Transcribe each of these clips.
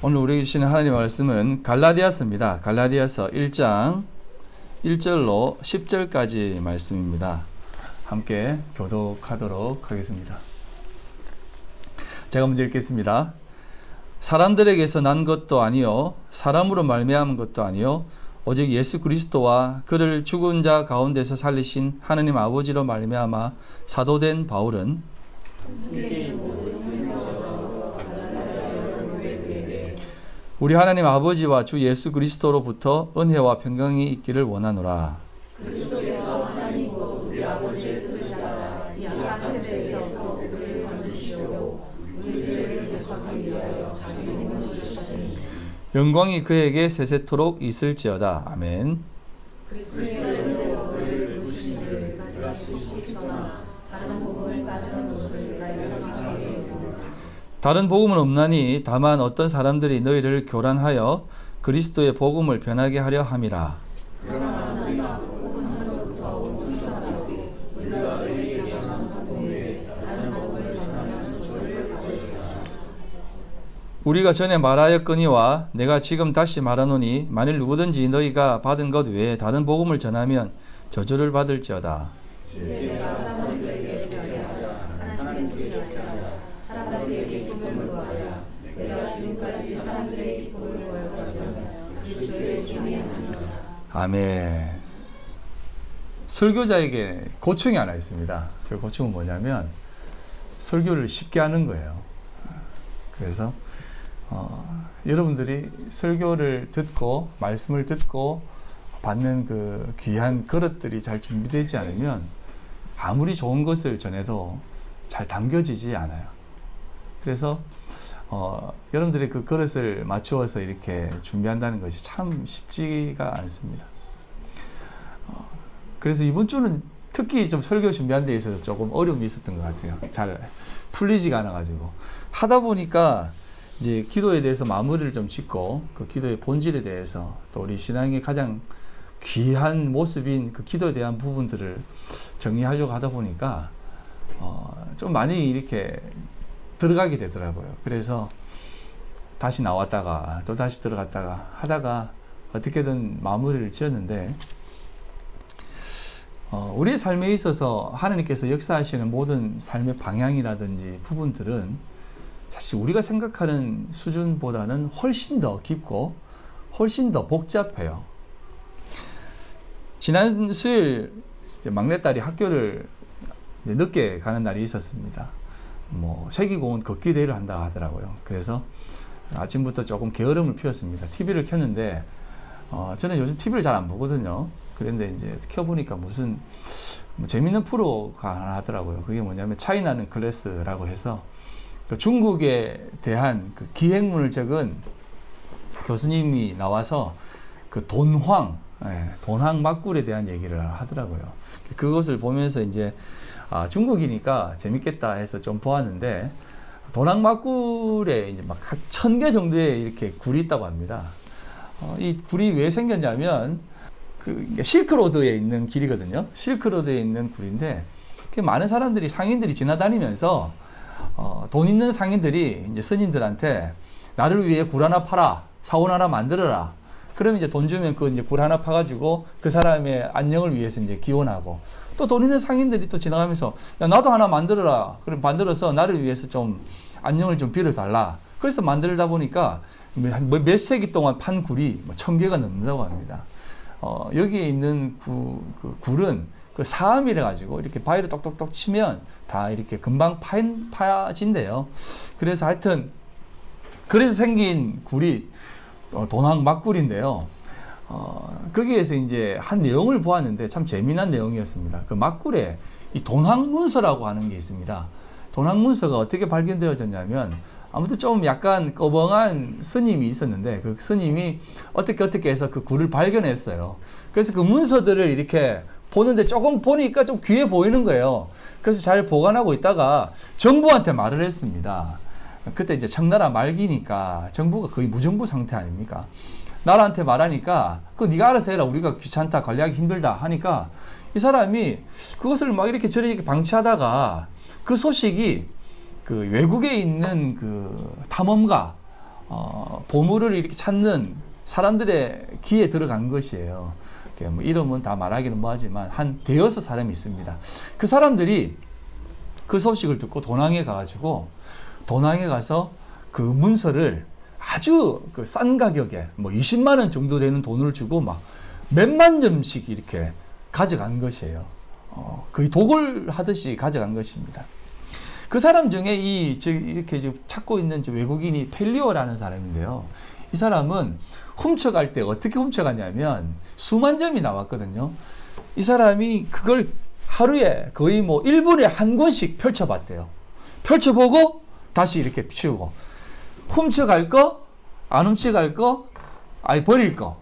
오늘 우리에게 주시는 하나님의 말씀은 갈라디아서입니다. 갈라디아서 1장 1절로 10절까지 말씀입니다. 함께 교독하도록 하겠습니다. 제가 먼저 읽겠습니다. 사람들에게서 난 것도 아니요 사람으로 말미암은 것도 아니요 오직 예수 그리스도와 그를 죽은 자 가운데서 살리신 하나님 아버지로 말미암아 사도된 바울은 우리 하나님 아버지와 주 예수 그리스도로부터 은혜와 평강이 있기를 원하노라. 그리스도께서 하나님과 우리 아버지의 뜻을 따라 이 악한 세대에서 우리를 건지시고 우리 죄를 대속하기 위하여 자기 몸을 주셨으니 영광이 그에게 세세토록 있을지어다. 아멘. 그리스도의 은혜로 우리를 부르신 줄 같이 지키거나 다른 복음을 따르는 것을 내가 이상하게 여기고 다른 복음은 없나니 다만 어떤 사람들이 너희를 교란하여 그리스도의 복음을 변하게 하려 함이라. 그러나 우리가 복음 하나로부터 온전하고 우리가 너희에게 전한 복음 외에 다른 복음을 전하면 저주를 받을지어다. 우리가 전에 말하였거니와 내가 지금 다시 말하노니 만일 누구든지 너희가 받은 것 외에 다른 복음을 전하면 저주를 받을지어다. 이제 내가 사람들에게 배하여 하나님께 드리하여 사람들에게 기쁨을 구하여 내가 지금까지 사람들에게 기쁨을 구하였다면 그리스도의 기쁨이 아니라. 아멘. 설교자에게 고충이 하나 있습니다. 그 고충은 뭐냐면 설교를 쉽게 하는 거예요. 그래서 여러분들이 설교를 듣고 말씀을 듣고 받는 그 귀한 그릇들이 잘 준비되지 않으면 아무리 좋은 것을 전해도 잘 담겨지지 않아요. 그래서 여러분들이 그 그릇을 맞추어서 이렇게 준비한다는 것이 참 쉽지가 않습니다. 그래서 이번 주는 특히 좀 설교 준비하는 데 있어서 조금 어려움이 있었던 것 같아요. 잘 풀리지가 않아가지고 하다 보니까 이제 기도에 대해서 마무리를 좀 짓고 그 기도의 본질에 대해서 또 우리 신앙의 가장 귀한 모습인 그 기도에 대한 부분들을 정리하려고 하다 보니까 좀 많이 이렇게 들어가게 되더라고요. 그래서 다시 나왔다가 또 다시 들어갔다가 하다가 어떻게든 마무리를 지었는데 우리의 삶에 있어서 하나님께서 역사하시는 모든 삶의 방향이라든지 부분들은 사실 우리가 생각하는 수준보다는 훨씬 더 깊고 훨씬 더 복잡해요. 지난 수요일 막내딸이 학교를 늦게 가는 날이 있었습니다. 세기공원 걷기 대회를 한다고 하더라고요. 그래서 아침부터 조금 게으름을 피웠습니다. TV를 켰는데 저는 요즘 TV를 잘 안 보거든요. 그런데 이제 켜보니까 무슨 재밌는 프로가 하나 하더라고요. 그게 뭐냐면 차이나는 클래스라고 해서 중국에 대한 그 기행문을 적은 교수님이 나와서 그 돈황 막굴에 대한 얘기를 하더라고요. 그것을 보면서 이제 중국이니까 재밌겠다 해서 좀 보았는데 돈황 막굴에 이제 막 1000개 정도의 이렇게 굴이 있다고 합니다. 이 굴이 왜 생겼냐면 그 실크로드에 있는 길이거든요. 실크로드에 있는 굴인데 많은 사람들이 상인들이 지나다니면서 돈 있는 상인들이 이제 스님들한테 나를 위해 굴 하나 팔아, 사원 하나 만들어라. 그러면 이제 돈 주면 그 이제 굴 하나 파가지고 그 사람의 안녕을 위해서 이제 기원하고 또 돈 있는 상인들이 또 지나가면서 야 나도 하나 만들어라. 그럼 만들어서 나를 위해서 좀 안녕을 좀 빌어달라. 그래서 만들다 보니까 몇 세기 동안 판 굴이 1000개가 넘는다고 합니다. 여기에 있는 그 굴은 그 사암이래 가지고 이렇게 바위를 똑똑똑 치면 다 이렇게 금방 파진대요. 그래서 하여튼 그래서 생긴 굴이 돈황 막굴인데요. 거기에서 이제 한 내용을 보았는데 참 재미난 내용이었습니다. 그 막굴에 이 돈황 문서라고 하는 게 있습니다. 돈황 문서가 어떻게 발견되어졌냐면 아무튼 좀 약간 꺼벙한 스님이 있었는데 그 스님이 어떻게 해서 그 굴을 발견했어요. 그래서 그 문서들을 이렇게 보는데 조금 보니까 좀 귀해 보이는 거예요. 그래서 잘 보관하고 있다가 정부한테 말을 했습니다. 그때 이제 청나라 말기니까 정부가 거의 무정부 상태 아닙니까? 나라한테 말하니까 그거 네가 알아서 해라. 우리가 귀찮다, 관리하기 힘들다 하니까 이 사람이 그것을 막 이렇게 저렇게 방치하다가 그 소식이 그 외국에 있는 그 탐험가 보물을 이렇게 찾는 사람들의 귀에 들어간 것이에요. 뭐 이름은 다 말하기는 뭐하지만 한 대여섯 사람이 있습니다. 그 사람들이 그 소식을 듣고 도낭에 가가지고 도낭에 가서 그 문서를 아주 그 싼 가격에 뭐 20만 원 정도 되는 돈을 주고 막 몇만 점씩 이렇게 가져간 것이에요. 거의 도굴 하듯이 가져간 것입니다. 그 사람 중에 이렇게 지금 찾고 있는 외국인이 펠리오라는 사람인데요. 이 사람은 훔쳐갈 때 어떻게 훔쳐가냐면 수만 점이 나왔거든요. 이 사람이 그걸 하루에 거의 뭐 1분에 한 권씩 펼쳐봤대요. 펼쳐보고 다시 이렇게 치우고 훔쳐갈 거, 안 훔쳐갈 거, 아니 버릴 거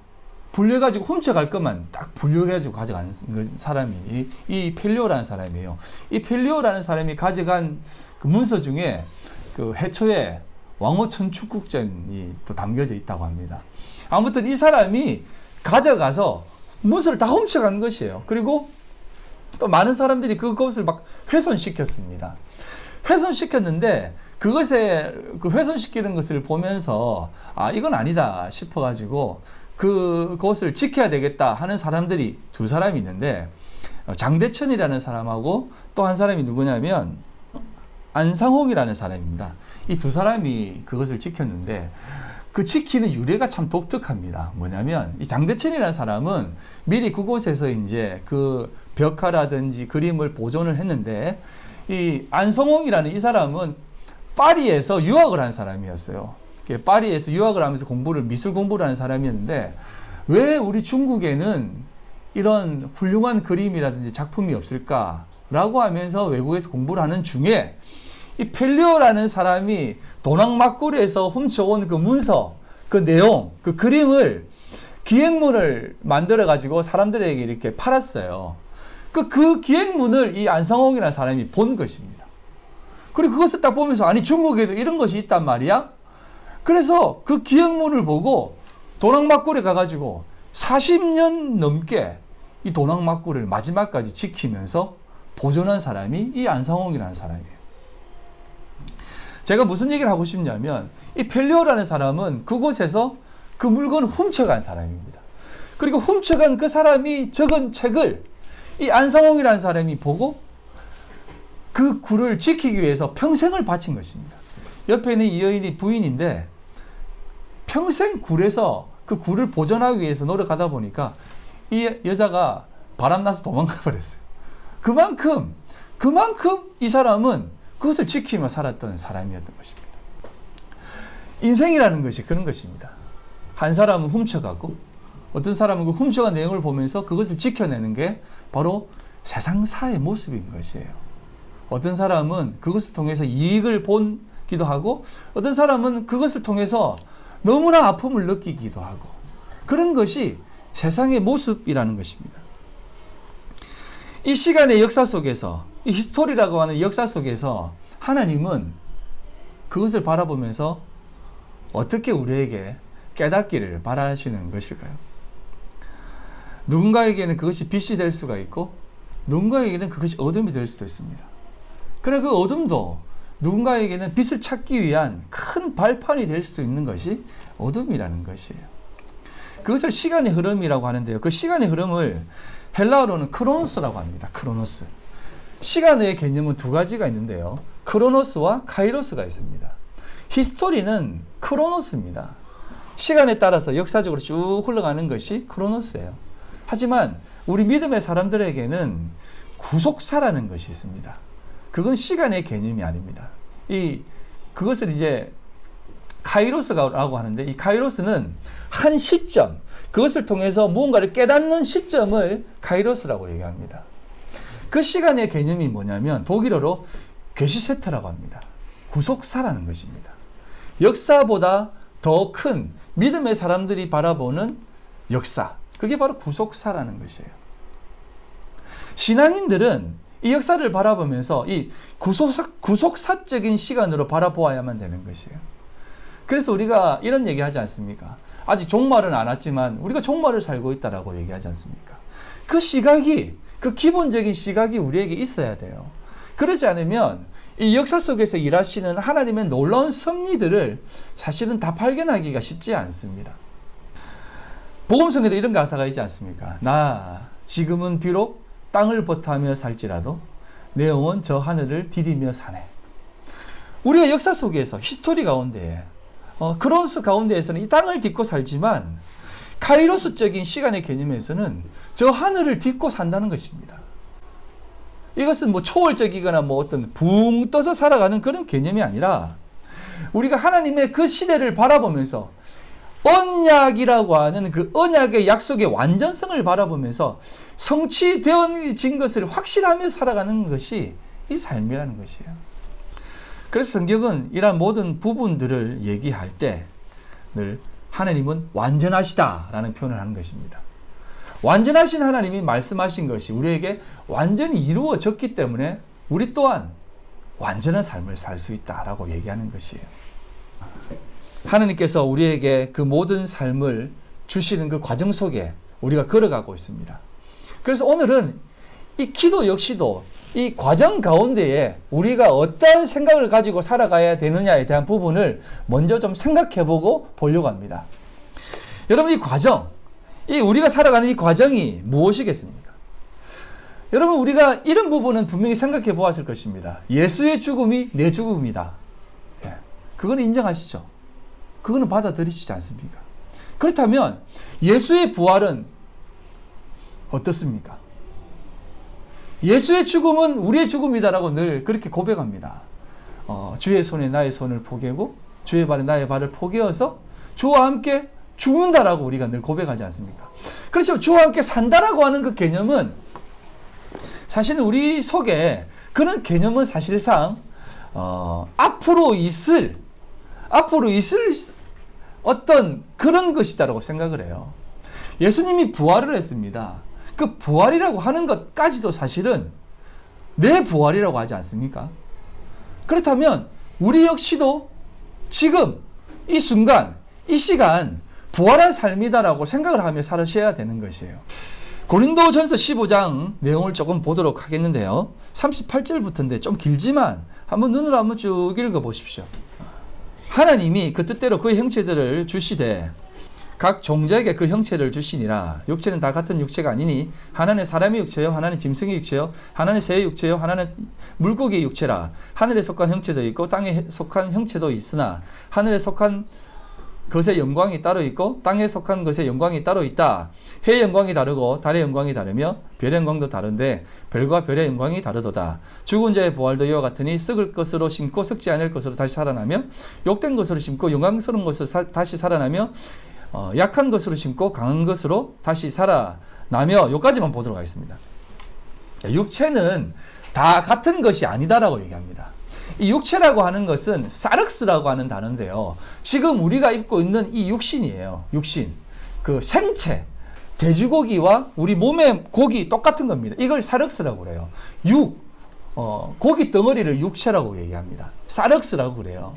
분류해가지고 훔쳐갈 것만 딱 분류해가지고 가져간 사람이 이 펠리오라는 사람이에요. 이 펠리오라는 사람이 가져간 그 문서 중에 그 해초에 왕호천 축국전이 또 담겨져 있다고 합니다. 아무튼 이 사람이 가져가서 문서를 다 훔쳐간 것이에요. 그리고 또 많은 사람들이 그것을 막 훼손시켰습니다. 훼손시켰는데 그것에 그 훼손시키는 것을 보면서 이건 아니다 싶어가지고 그것을 지켜야 되겠다 하는 사람들이 두 사람이 있는데 장대천이라는 사람하고 또 한 사람이 누구냐면 안상홍이라는 사람입니다. 이 두 사람이 그것을 지켰는데 그 지키는 유래가 참 독특합니다. 뭐냐면 이 장대천이라는 사람은 미리 그곳에서 이제 그 벽화라든지 그림을 보존을 했는데 이 안성홍이라는 이 사람은 파리에서 유학을 한 사람이었어요. 파리에서 유학을 하면서 미술 공부를 하는 사람이었는데 왜 우리 중국에는 이런 훌륭한 그림이라든지 작품이 없을까라고 하면서 외국에서 공부를 하는 중에 이 펠리오라는 사람이 도낭막굴에서 훔쳐온 그 문서, 그 내용, 그 그림을 기행문을 만들어 가지고 사람들에게 이렇게 팔았어요. 그 기행문을 이 안상홍이라는 사람이 본 것입니다. 그리고 그것을 딱 보면서 아니 중국에도 이런 것이 있단 말이야? 그래서 그 기행문을 보고 도낭막굴에 가가지고 40년 넘게 이 도낭막굴을 마지막까지 지키면서 보존한 사람이 이 안상홍이라는 사람이에요. 제가 무슨 얘기를 하고 싶냐면 이 펠리오라는 사람은 그곳에서 그 물건을 훔쳐간 사람입니다. 그리고 훔쳐간 그 사람이 적은 책을 이 안상홍이라는 사람이 보고 그 굴을 지키기 위해서 평생을 바친 것입니다. 옆에 있는 이 여인이 부인인데 평생 굴에서 그 굴을 보존하기 위해서 노력하다 보니까 이 여자가 바람나서 도망가 버렸어요. 그만큼 이 사람은 그것을 지키며 살았던 사람이었던 것입니다. 인생이라는 것이 그런 것입니다. 한 사람은 훔쳐가고 어떤 사람은 그 훔쳐간 내용을 보면서 그것을 지켜내는 게 바로 세상사의 모습인 것이에요. 어떤 사람은 그것을 통해서 이익을 보기도 하고 어떤 사람은 그것을 통해서 너무나 아픔을 느끼기도 하고 그런 것이 세상의 모습이라는 것입니다. 이 시간의 역사 속에서 이 히스토리라고 하는 역사 속에서 하나님은 그것을 바라보면서 어떻게 우리에게 깨닫기를 바라시는 것일까요? 누군가에게는 그것이 빛이 될 수가 있고 누군가에게는 그것이 어둠이 될 수도 있습니다. 그러나 그 어둠도 누군가에게는 빛을 찾기 위한 큰 발판이 될 수 있는 것이 어둠이라는 것이에요. 그것을 시간의 흐름이라고 하는데요. 그 시간의 흐름을 헬라어로는 크로노스라고 합니다. 크로노스. 시간의 개념은 두 가지가 있는데요. 크로노스와 카이로스가 있습니다. 히스토리는 크로노스입니다. 시간에 따라서 역사적으로 쭉 흘러가는 것이 크로노스예요. 하지만 우리 믿음의 사람들에게는 구속사라는 것이 있습니다. 그건 시간의 개념이 아닙니다. 그것을 이제 카이로스라고 하는데 이 카이로스는 한 시점, 그것을 통해서 무언가를 깨닫는 시점을 카이로스라고 얘기합니다. 그 시간의 개념이 뭐냐면 독일어로 게시세트라고 합니다. 구속사라는 것입니다. 역사보다 더 큰 믿음의 사람들이 바라보는 역사, 그게 바로 구속사라는 것이에요. 신앙인들은 이 역사를 바라보면서 이 구속사적인 시간으로 바라보아야만 되는 것이에요. 그래서 우리가 이런 얘기 하지 않습니까? 아직 종말은 안 왔지만 우리가 종말을 살고 있다라고 얘기하지 않습니까? 그 시각이, 그 기본적인 시각이 우리에게 있어야 돼요. 그러지 않으면 이 역사 속에서 일하시는 하나님의 놀라운 섭리들을 사실은 다 발견하기가 쉽지 않습니다. 복음성에도 이런 가사가 있지 않습니까? 나 지금은 비록 땅을 버타며 살지라도 내 영혼 저 하늘을 디디며 사네. 우리가 역사 속에서 히스토리 가운데 크로노스 가운데에서는 이 땅을 딛고 살지만 카이로스적인 시간의 개념에서는 저 하늘을 딛고 산다는 것입니다. 이것은 뭐 초월적이거나 뭐 어떤 붕 떠서 살아가는 그런 개념이 아니라 우리가 하나님의 그 시대를 바라보면서 언약이라고 하는 그 언약의 약속의 완전성을 바라보면서 성취되어진 것을 확실하며 살아가는 것이 이 삶이라는 것이에요. 그래서 성경은 이러한 모든 부분들을 얘기할 때 늘 하나님은 완전하시다라는 표현을 하는 것입니다. 완전하신 하나님이 말씀하신 것이 우리에게 완전히 이루어졌기 때문에 우리 또한 완전한 삶을 살 수 있다라고 얘기하는 것이에요. 하나님께서 우리에게 그 모든 삶을 주시는 그 과정 속에 우리가 걸어가고 있습니다. 그래서 오늘은 이 기도 역시도 이 과정 가운데에 우리가 어떤 생각을 가지고 살아가야 되느냐에 대한 부분을 먼저 좀 생각해보고 보려고 합니다. 여러분, 이 과정, 우리가 살아가는 이 과정이 무엇이겠습니까? 여러분, 우리가 이런 부분은 분명히 생각해 보았을 것입니다. 예수의 죽음이 내 죽음이다. 그거는 인정하시죠? 그거는 받아들이시지 않습니까? 그렇다면 예수의 부활은 어떻습니까? 예수의 죽음은 우리의 죽음이다라고 늘 그렇게 고백합니다. 주의 손에 나의 손을 포개고 주의 발에 나의 발을 포개어서 주와 함께 죽는다라고 우리가 늘 고백하지 않습니까? 그렇지만 주와 함께 산다라고 하는 그 개념은 사실은 우리 속에 그런 개념은 사실상 앞으로 있을 어떤 그런 것이다라고 생각을 해요. 예수님이 부활을 했습니다. 그 부활이라고 하는 것까지도 사실은 내 부활이라고 하지 않습니까? 그렇다면 우리 역시도 지금 이 순간, 이 시간 부활한 삶이다라고 생각을 하며 살으셔야 되는 것이에요. 고린도전서 15장 내용을 조금 보도록 하겠는데요. 38절부터인데 좀 길지만 한번 눈으로 한번 쭉 읽어보십시오. 하나님이 그 뜻대로 그의 형체들을 주시되 각 종자에게 그 형체를 주시니라. 육체는 다 같은 육체가 아니니 하나는 사람의 육체요, 하나는 짐승의 육체요, 하나는 새의 육체요, 하나는 물고기의 육체라. 하늘에 속한 형체도 있고 땅에 속한 형체도 있으나 하늘에 속한 것의 영광이 따로 있고 땅에 속한 것의 영광이 따로 있다. 해의 영광이 다르고 달의 영광이 다르며 별의 영광도 다른데 별과 별의 영광이 다르도다. 죽은 자의 부활도 이와 같으니 썩을 것으로 심고 썩지 않을 것으로 다시 살아나며 욕된 것으로 심고 영광스러운 것으로 다시 살아나며 약한 것으로 심고 강한 것으로 다시 살아나며 여기까지만 보도록 하겠습니다. 육체는 다 같은 것이 아니다라고 얘기합니다. 이 육체라고 하는 것은 사륵스라고 하는 단어인데요. 지금 우리가 입고 있는 이 육신이에요. 육신. 그 생체. 돼지고기와 우리 몸의 고기 똑같은 겁니다. 이걸 사륵스라고 그래요. 고기 덩어리를 육체라고 얘기합니다. 사륵스라고 그래요.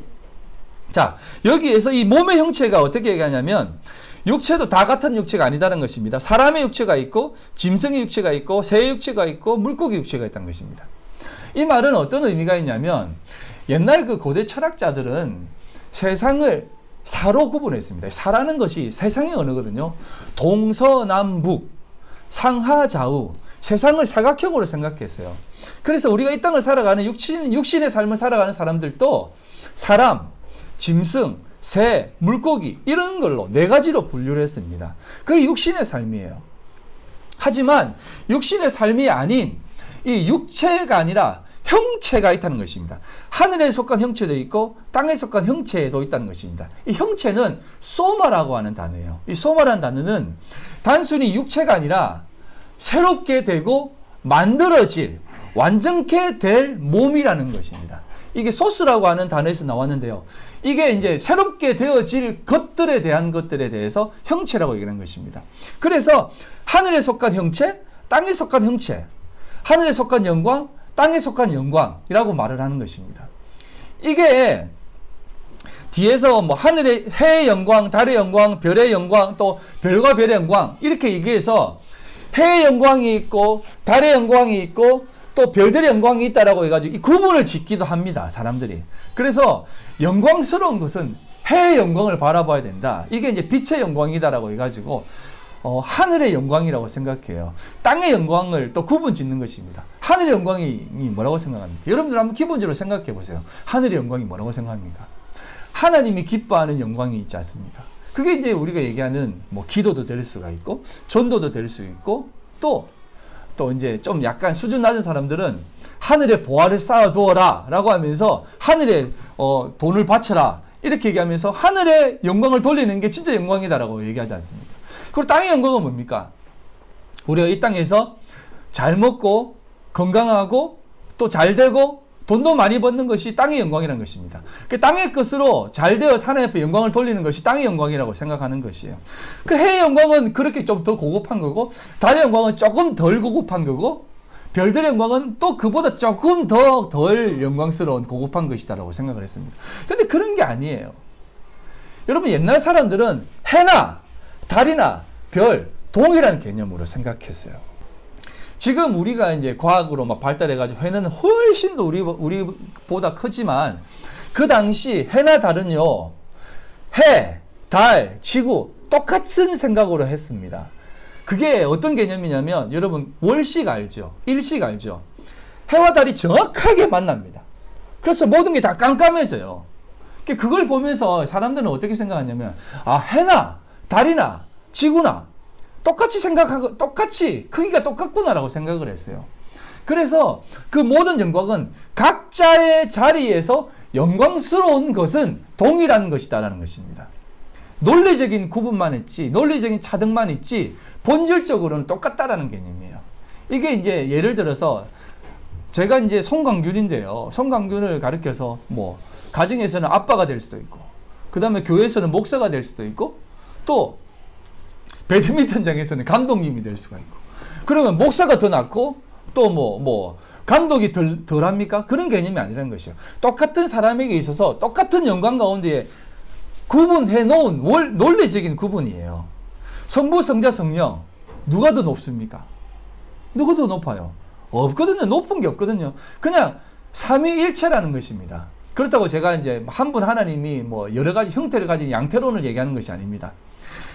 자, 여기에서 이 몸의 형체가 어떻게 얘기하냐면 육체도 다 같은 육체가 아니다는 것입니다. 사람의 육체가 있고 짐승의 육체가 있고 새의 육체가 있고 물고기 육체가 있다는 것입니다. 이 말은 어떤 의미가 있냐면 옛날 그 고대 철학자들은 세상을 사로 구분했습니다. 사라는 것이 세상의 언어거든요. 동서남북, 상하좌우, 세상을 사각형으로 생각했어요. 그래서 우리가 이 땅을 살아가는 육신의 삶을 살아가는 사람들도 사람, 짐승, 새, 물고기 이런 걸로 네 가지로 분류를 했습니다. 그게 육신의 삶이에요. 하지만 육신의 삶이 아닌 이 육체가 아니라 형체가 있다는 것입니다. 하늘에 속한 형체도 있고 땅에 속한 형체도 있다는 것입니다. 이 형체는 소마라고 하는 단어예요. 이 소마라는 단어는 단순히 육체가 아니라 새롭게 되고 만들어질 완전케 될 몸이라는 것입니다. 이게 소스라고 하는 단어에서 나왔는데요. 이게 이제 새롭게 되어질 것들에 대해서 형체라고 얘기하는 것입니다. 그래서 하늘에 속한 형체, 땅에 속한 형체, 하늘에 속한 영광, 땅에 속한 영광이라고 말을 하는 것입니다. 이게 뒤에서 뭐 하늘의 해의 영광, 달의 영광, 별의 영광, 또 별과 별의 영광 이렇게 얘기해서 해의 영광이 있고 달의 영광이 있고 또 별들의 영광이 있다라고 해가지고 이 구분을 짓기도 합니다. 사람들이. 그래서 영광스러운 것은 해의 영광을 바라봐야 된다. 이게 이제 빛의 영광이다라고 해가지고 하늘의 영광이라고 생각해요. 땅의 영광을 또 구분 짓는 것입니다. 하늘의 영광이 뭐라고 생각합니까? 여러분들 한번 기본적으로 생각해 보세요. 하늘의 영광이 뭐라고 생각합니까? 하나님이 기뻐하는 영광이 있지 않습니까? 그게 이제 우리가 얘기하는 뭐 기도도 될 수가 있고 전도도 될 수 있고 또 이제 좀 약간 수준 낮은 사람들은 하늘에 보화를 쌓아두어라 라고 하면서 하늘에 돈을 바쳐라 이렇게 얘기하면서 하늘의 영광을 돌리는 게 진짜 영광이다라고 얘기하지 않습니까? 그리고 땅의 영광은 뭡니까? 우리가 이 땅에서 잘 먹고 건강하고 또 잘 되고 돈도 많이 버는 것이 땅의 영광이라는 것입니다. 그 땅의 것으로 잘 되어 하나님 앞에 영광을 돌리는 것이 땅의 영광이라고 생각하는 것이에요. 그 해의 영광은 그렇게 좀 더 고급한 거고 달의 영광은 조금 덜 고급한 거고 별들의 영광은 또 그보다 조금 더 덜 영광스러운 고급한 것이다라고 생각을 했습니다. 그런데 그런 게 아니에요. 여러분 옛날 사람들은 해나 달이나 별, 동이라는 개념으로 생각했어요. 지금 우리가 이제 과학으로 막 발달해가지고 해는 훨씬 더 우리보다 크지만 그 당시 해나 달은요, 해, 달, 지구 똑같은 생각으로 했습니다. 그게 어떤 개념이냐면 여러분 월식 알죠? 일식 알죠? 해와 달이 정확하게 만납니다. 그래서 모든 게 다 깜깜해져요. 그걸 보면서 사람들은 어떻게 생각하냐면 해나 달이나 지구나 똑같이 생각하고 똑같이 크기가 똑같구나라고 생각을 했어요. 그래서 그 모든 영광은 각자의 자리에서 영광스러운 것은 동일한 것이다라는 것입니다. 논리적인 구분만 있지, 논리적인 차등만 있지, 본질적으로는 똑같다라는 개념이에요. 이게 이제 예를 들어서 제가 이제 송강균인데요. 송강균을 가르쳐서 뭐 가정에서는 아빠가 될 수도 있고, 그 다음에 교회에서는 목사가 될 수도 있고, 또 배드민턴장에서는 감독님이 될 수가 있고, 그러면 목사가 더 낫고 또 감독이 덜 합니까? 그런 개념이 아니라는 것이요. 똑같은 사람에게 있어서 똑같은 영광 가운데 구분해 놓은 논리적인 구분이에요. 성부, 성자, 성령 누가 더 높습니까? 누가 더 높아요? 없거든요. 높은 게 없거든요. 그냥 삼위일체라는 것입니다. 그렇다고 제가 이제 한 분 하나님이 뭐 여러 가지 형태를 가진 양태론을 얘기하는 것이 아닙니다.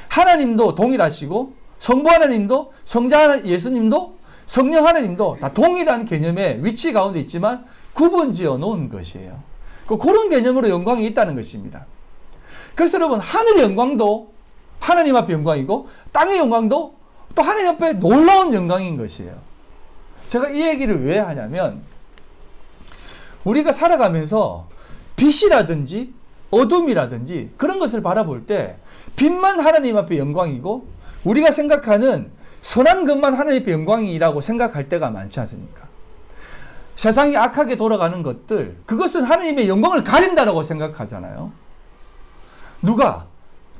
하나님도 동일하시고 성부 하나님도 성자 예수님도 성령 하나님도 다 동일한 개념의 위치 가운데 있지만 구분지어 놓은 것이에요. 그런 개념으로 영광이 있다는 것입니다. 그래서 여러분 하늘의 영광도 하나님 앞에 영광이고 땅의 영광도 또 하나님 앞에 놀라운 영광인 것이에요. 제가 이 얘기를 왜 하냐면 우리가 살아가면서 빛이라든지 어둠이라든지 그런 것을 바라볼 때 빛만 하나님 앞에 영광이고 우리가 생각하는 선한 것만 하나님 앞에 영광이라고 생각할 때가 많지 않습니까? 세상이 악하게 돌아가는 것들, 그것은 하나님의 영광을 가린다라고 생각하잖아요. 누가?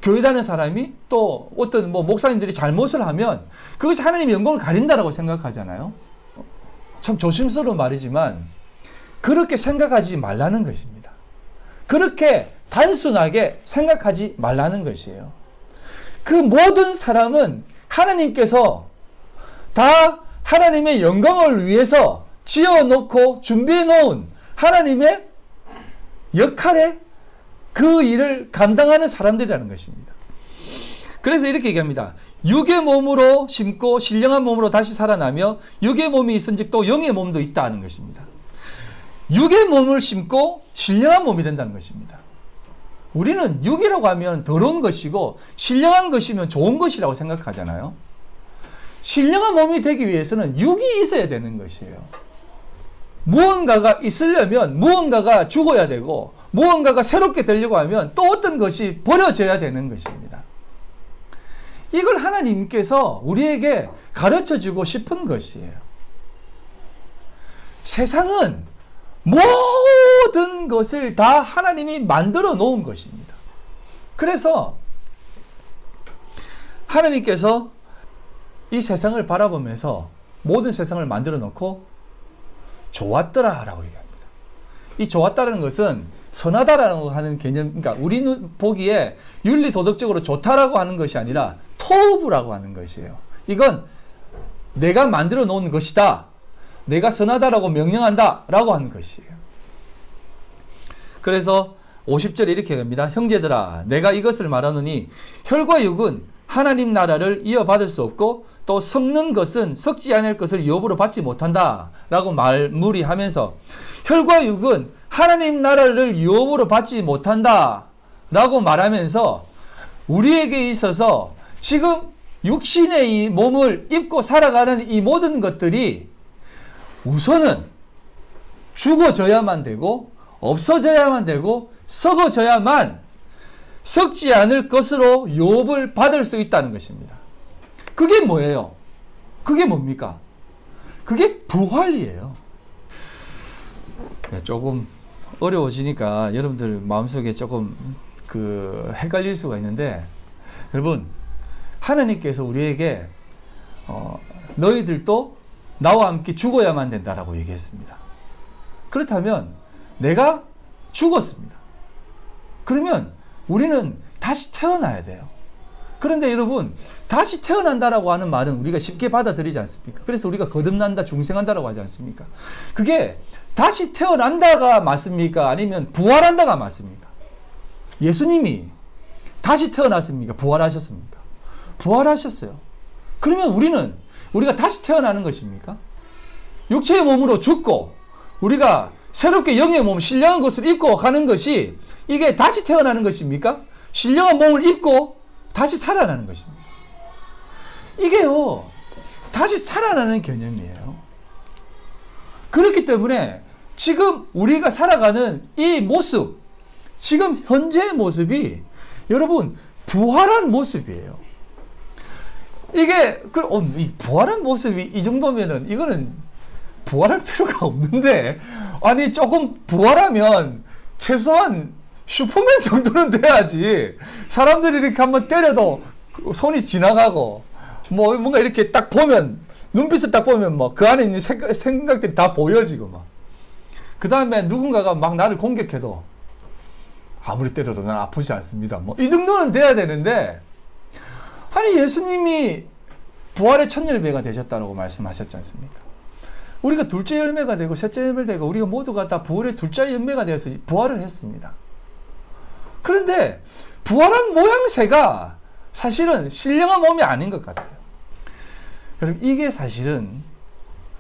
교회 다니는 사람이 또 어떤 목사님들이 잘못을 하면 그것이 하나님의 영광을 가린다라고 생각하잖아요. 참 조심스러운 말이지만 그렇게 생각하지 말라는 것입니다. 그렇게 단순하게 생각하지 말라는 것이에요. 그 모든 사람은 하나님께서 다 하나님의 영광을 위해서 지어놓고 준비해놓은 하나님의 역할에 그 일을 감당하는 사람들이라는 것입니다. 그래서 이렇게 얘기합니다. 육의 몸으로 심고 신령한 몸으로 다시 살아나며 육의 몸이 있은즉 또 영의 몸도 있다는 것입니다. 육의 몸을 심고 신령한 몸이 된다는 것입니다. 우리는 육이라고 하면 더러운 것이고 신령한 것이면 좋은 것이라고 생각하잖아요. 신령한 몸이 되기 위해서는 육이 있어야 되는 것이에요. 무언가가 있으려면 무언가가 죽어야 되고 무언가가 새롭게 되려고 하면 또 어떤 것이 버려져야 되는 것입니다. 이걸 하나님께서 우리에게 가르쳐주고 싶은 것이에요. 세상은 모든 것을 다 하나님이 만들어 놓은 것입니다. 그래서 하나님께서 이 세상을 바라보면서 모든 세상을 만들어 놓고 좋았더라 라고 얘기합니다. 이 좋았다라는 것은 선하다라고 하는 개념, 그러니까 우리는 보기에 윤리 도덕적으로 좋다라고 하는 것이 아니라 토부라고 하는 것이에요. 이건 내가 만들어 놓은 것이다. 내가 선하다라고 명령한다 라고 하는 것이에요. 그래서 50절에 이렇게 합니다. 형제들아 내가 이것을 말하노니 혈과 육은 하나님 나라를 이어받을 수 없고 또 썩는 것은 썩지 않을 것을 유업으로 받지 못한다 라고 말무리하면서 혈과 육은 하나님 나라를 유업으로 받지 못한다 라고 말하면서 우리에게 있어서 지금 육신의 이 몸을 입고 살아가는 이 모든 것들이 우선은 죽어져야만 되고 없어져야만 되고 썩어져야만 썩지 않을 것으로 유업을 받을 수 있다는 것입니다. 그게 뭐예요? 그게 뭡니까? 그게 부활이에요. 조금 어려워지니까 여러분들 마음속에 조금 헷갈릴 수가 있는데, 여러분 하나님께서 우리에게 너희들도 나와 함께 죽어야만 된다라고 얘기했습니다. 그렇다면 내가 죽었습니다. 그러면 우리는 다시 태어나야 돼요. 그런데 여러분 다시 태어난다라고 하는 말은 우리가 쉽게 받아들이지 않습니까? 그래서 우리가 거듭난다, 중생한다라고 하지 않습니까? 그게 다시 태어난다가 맞습니까? 아니면 부활한다가 맞습니까? 예수님이 다시 태어났습니까? 부활하셨습니까? 부활하셨어요. 그러면 우리가 다시 태어나는 것입니까? 육체의 몸으로 죽고 우리가 새롭게 영의 몸, 신령한 것을 입고 가는 것이 이게 다시 태어나는 것입니까? 신령한 몸을 입고 다시 살아나는 것입니다. 이게요, 다시 살아나는 개념이에요. 그렇기 때문에 지금 우리가 살아가는 이 모습, 지금 현재의 모습이 여러분 부활한 모습이에요. 이게 이 부활한 모습이 이 정도면은 이거는 부활할 필요가 없는데, 아니 조금 부활하면 최소한 슈퍼맨 정도는 돼야지. 사람들이 이렇게 한번 때려도 손이 지나가고 뭐 뭔가 이렇게 딱 보면, 눈빛을 딱 보면 뭐 그 안에 있는 생각들이 다 보여지고 막. 그 다음에 누군가가 막 나를 공격해도 아무리 때려도 난 아프지 않습니다. 뭐 이 정도는 돼야 되는데, 아니 예수님이 부활의 첫 열매가 되셨다고 말씀하셨지 않습니까? 우리가 둘째 열매가 되고 셋째 열매가 되고 우리가 모두가 다 부활의 둘째 열매가 되어서 부활을 했습니다. 그런데 부활한 모양새가 사실은 신령한 몸이 아닌 것 같아요. 여러분 이게 사실은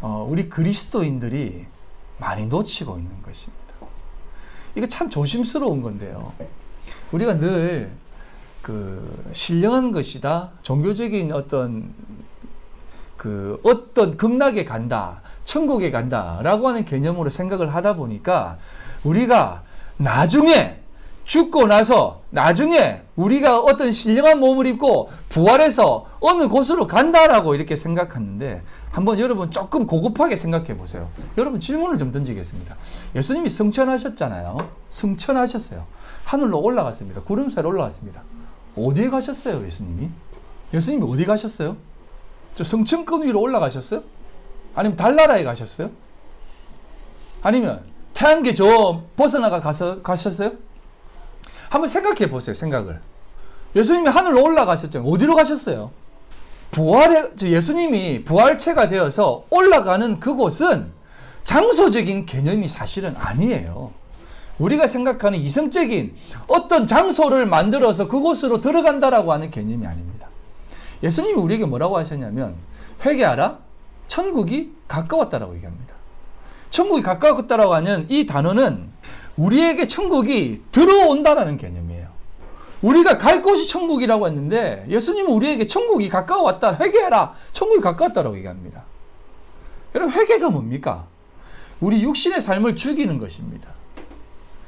우리 그리스도인들이 많이 놓치고 있는 것입니다. 이거 참 조심스러운 건데요. 우리가 늘 신령한 것이다, 종교적인 어떤 극락에 간다, 천국에 간다라고 하는 개념으로 생각을 하다 보니까 우리가 나중에 죽고 나서 나중에 우리가 어떤 신령한 몸을 입고 부활해서 어느 곳으로 간다라고 이렇게 생각하는데, 한번 여러분 조금 고급하게 생각해 보세요. 여러분 질문을 좀 던지겠습니다. 예수님이 승천하셨잖아요. 승천하셨어요. 하늘로 올라갔습니다. 구름 사이로 올라갔습니다. 어디에 가셨어요, 예수님이? 예수님이 어디 가셨어요? 저 성층권 위로 올라가셨어요? 아니면 달나라에 가셨어요? 아니면 태양계 저 벗어나가 가셨어요? 한번 생각해 보세요, 생각을. 예수님이 하늘로 올라가셨죠. 어디로 가셨어요? 예수님이 부활체가 되어서 올라가는 그곳은 장소적인 개념이 사실은 아니에요. 우리가 생각하는 이성적인 어떤 장소를 만들어서 그곳으로 들어간다라고 하는 개념이 아닙니다. 예수님이 우리에게 뭐라고 하셨냐면, 회개하라, 천국이 가까웠다라고 얘기합니다. 천국이 가까웠다라고 하는 이 단어는 우리에게 천국이 들어온다라는 개념이에요. 우리가 갈 곳이 천국이라고 했는데 예수님은 우리에게 천국이 가까웠다, 회개하라, 천국이 가까웠다라고 얘기합니다. 여러분 회개가 뭡니까? 우리 육신의 삶을 죽이는 것입니다.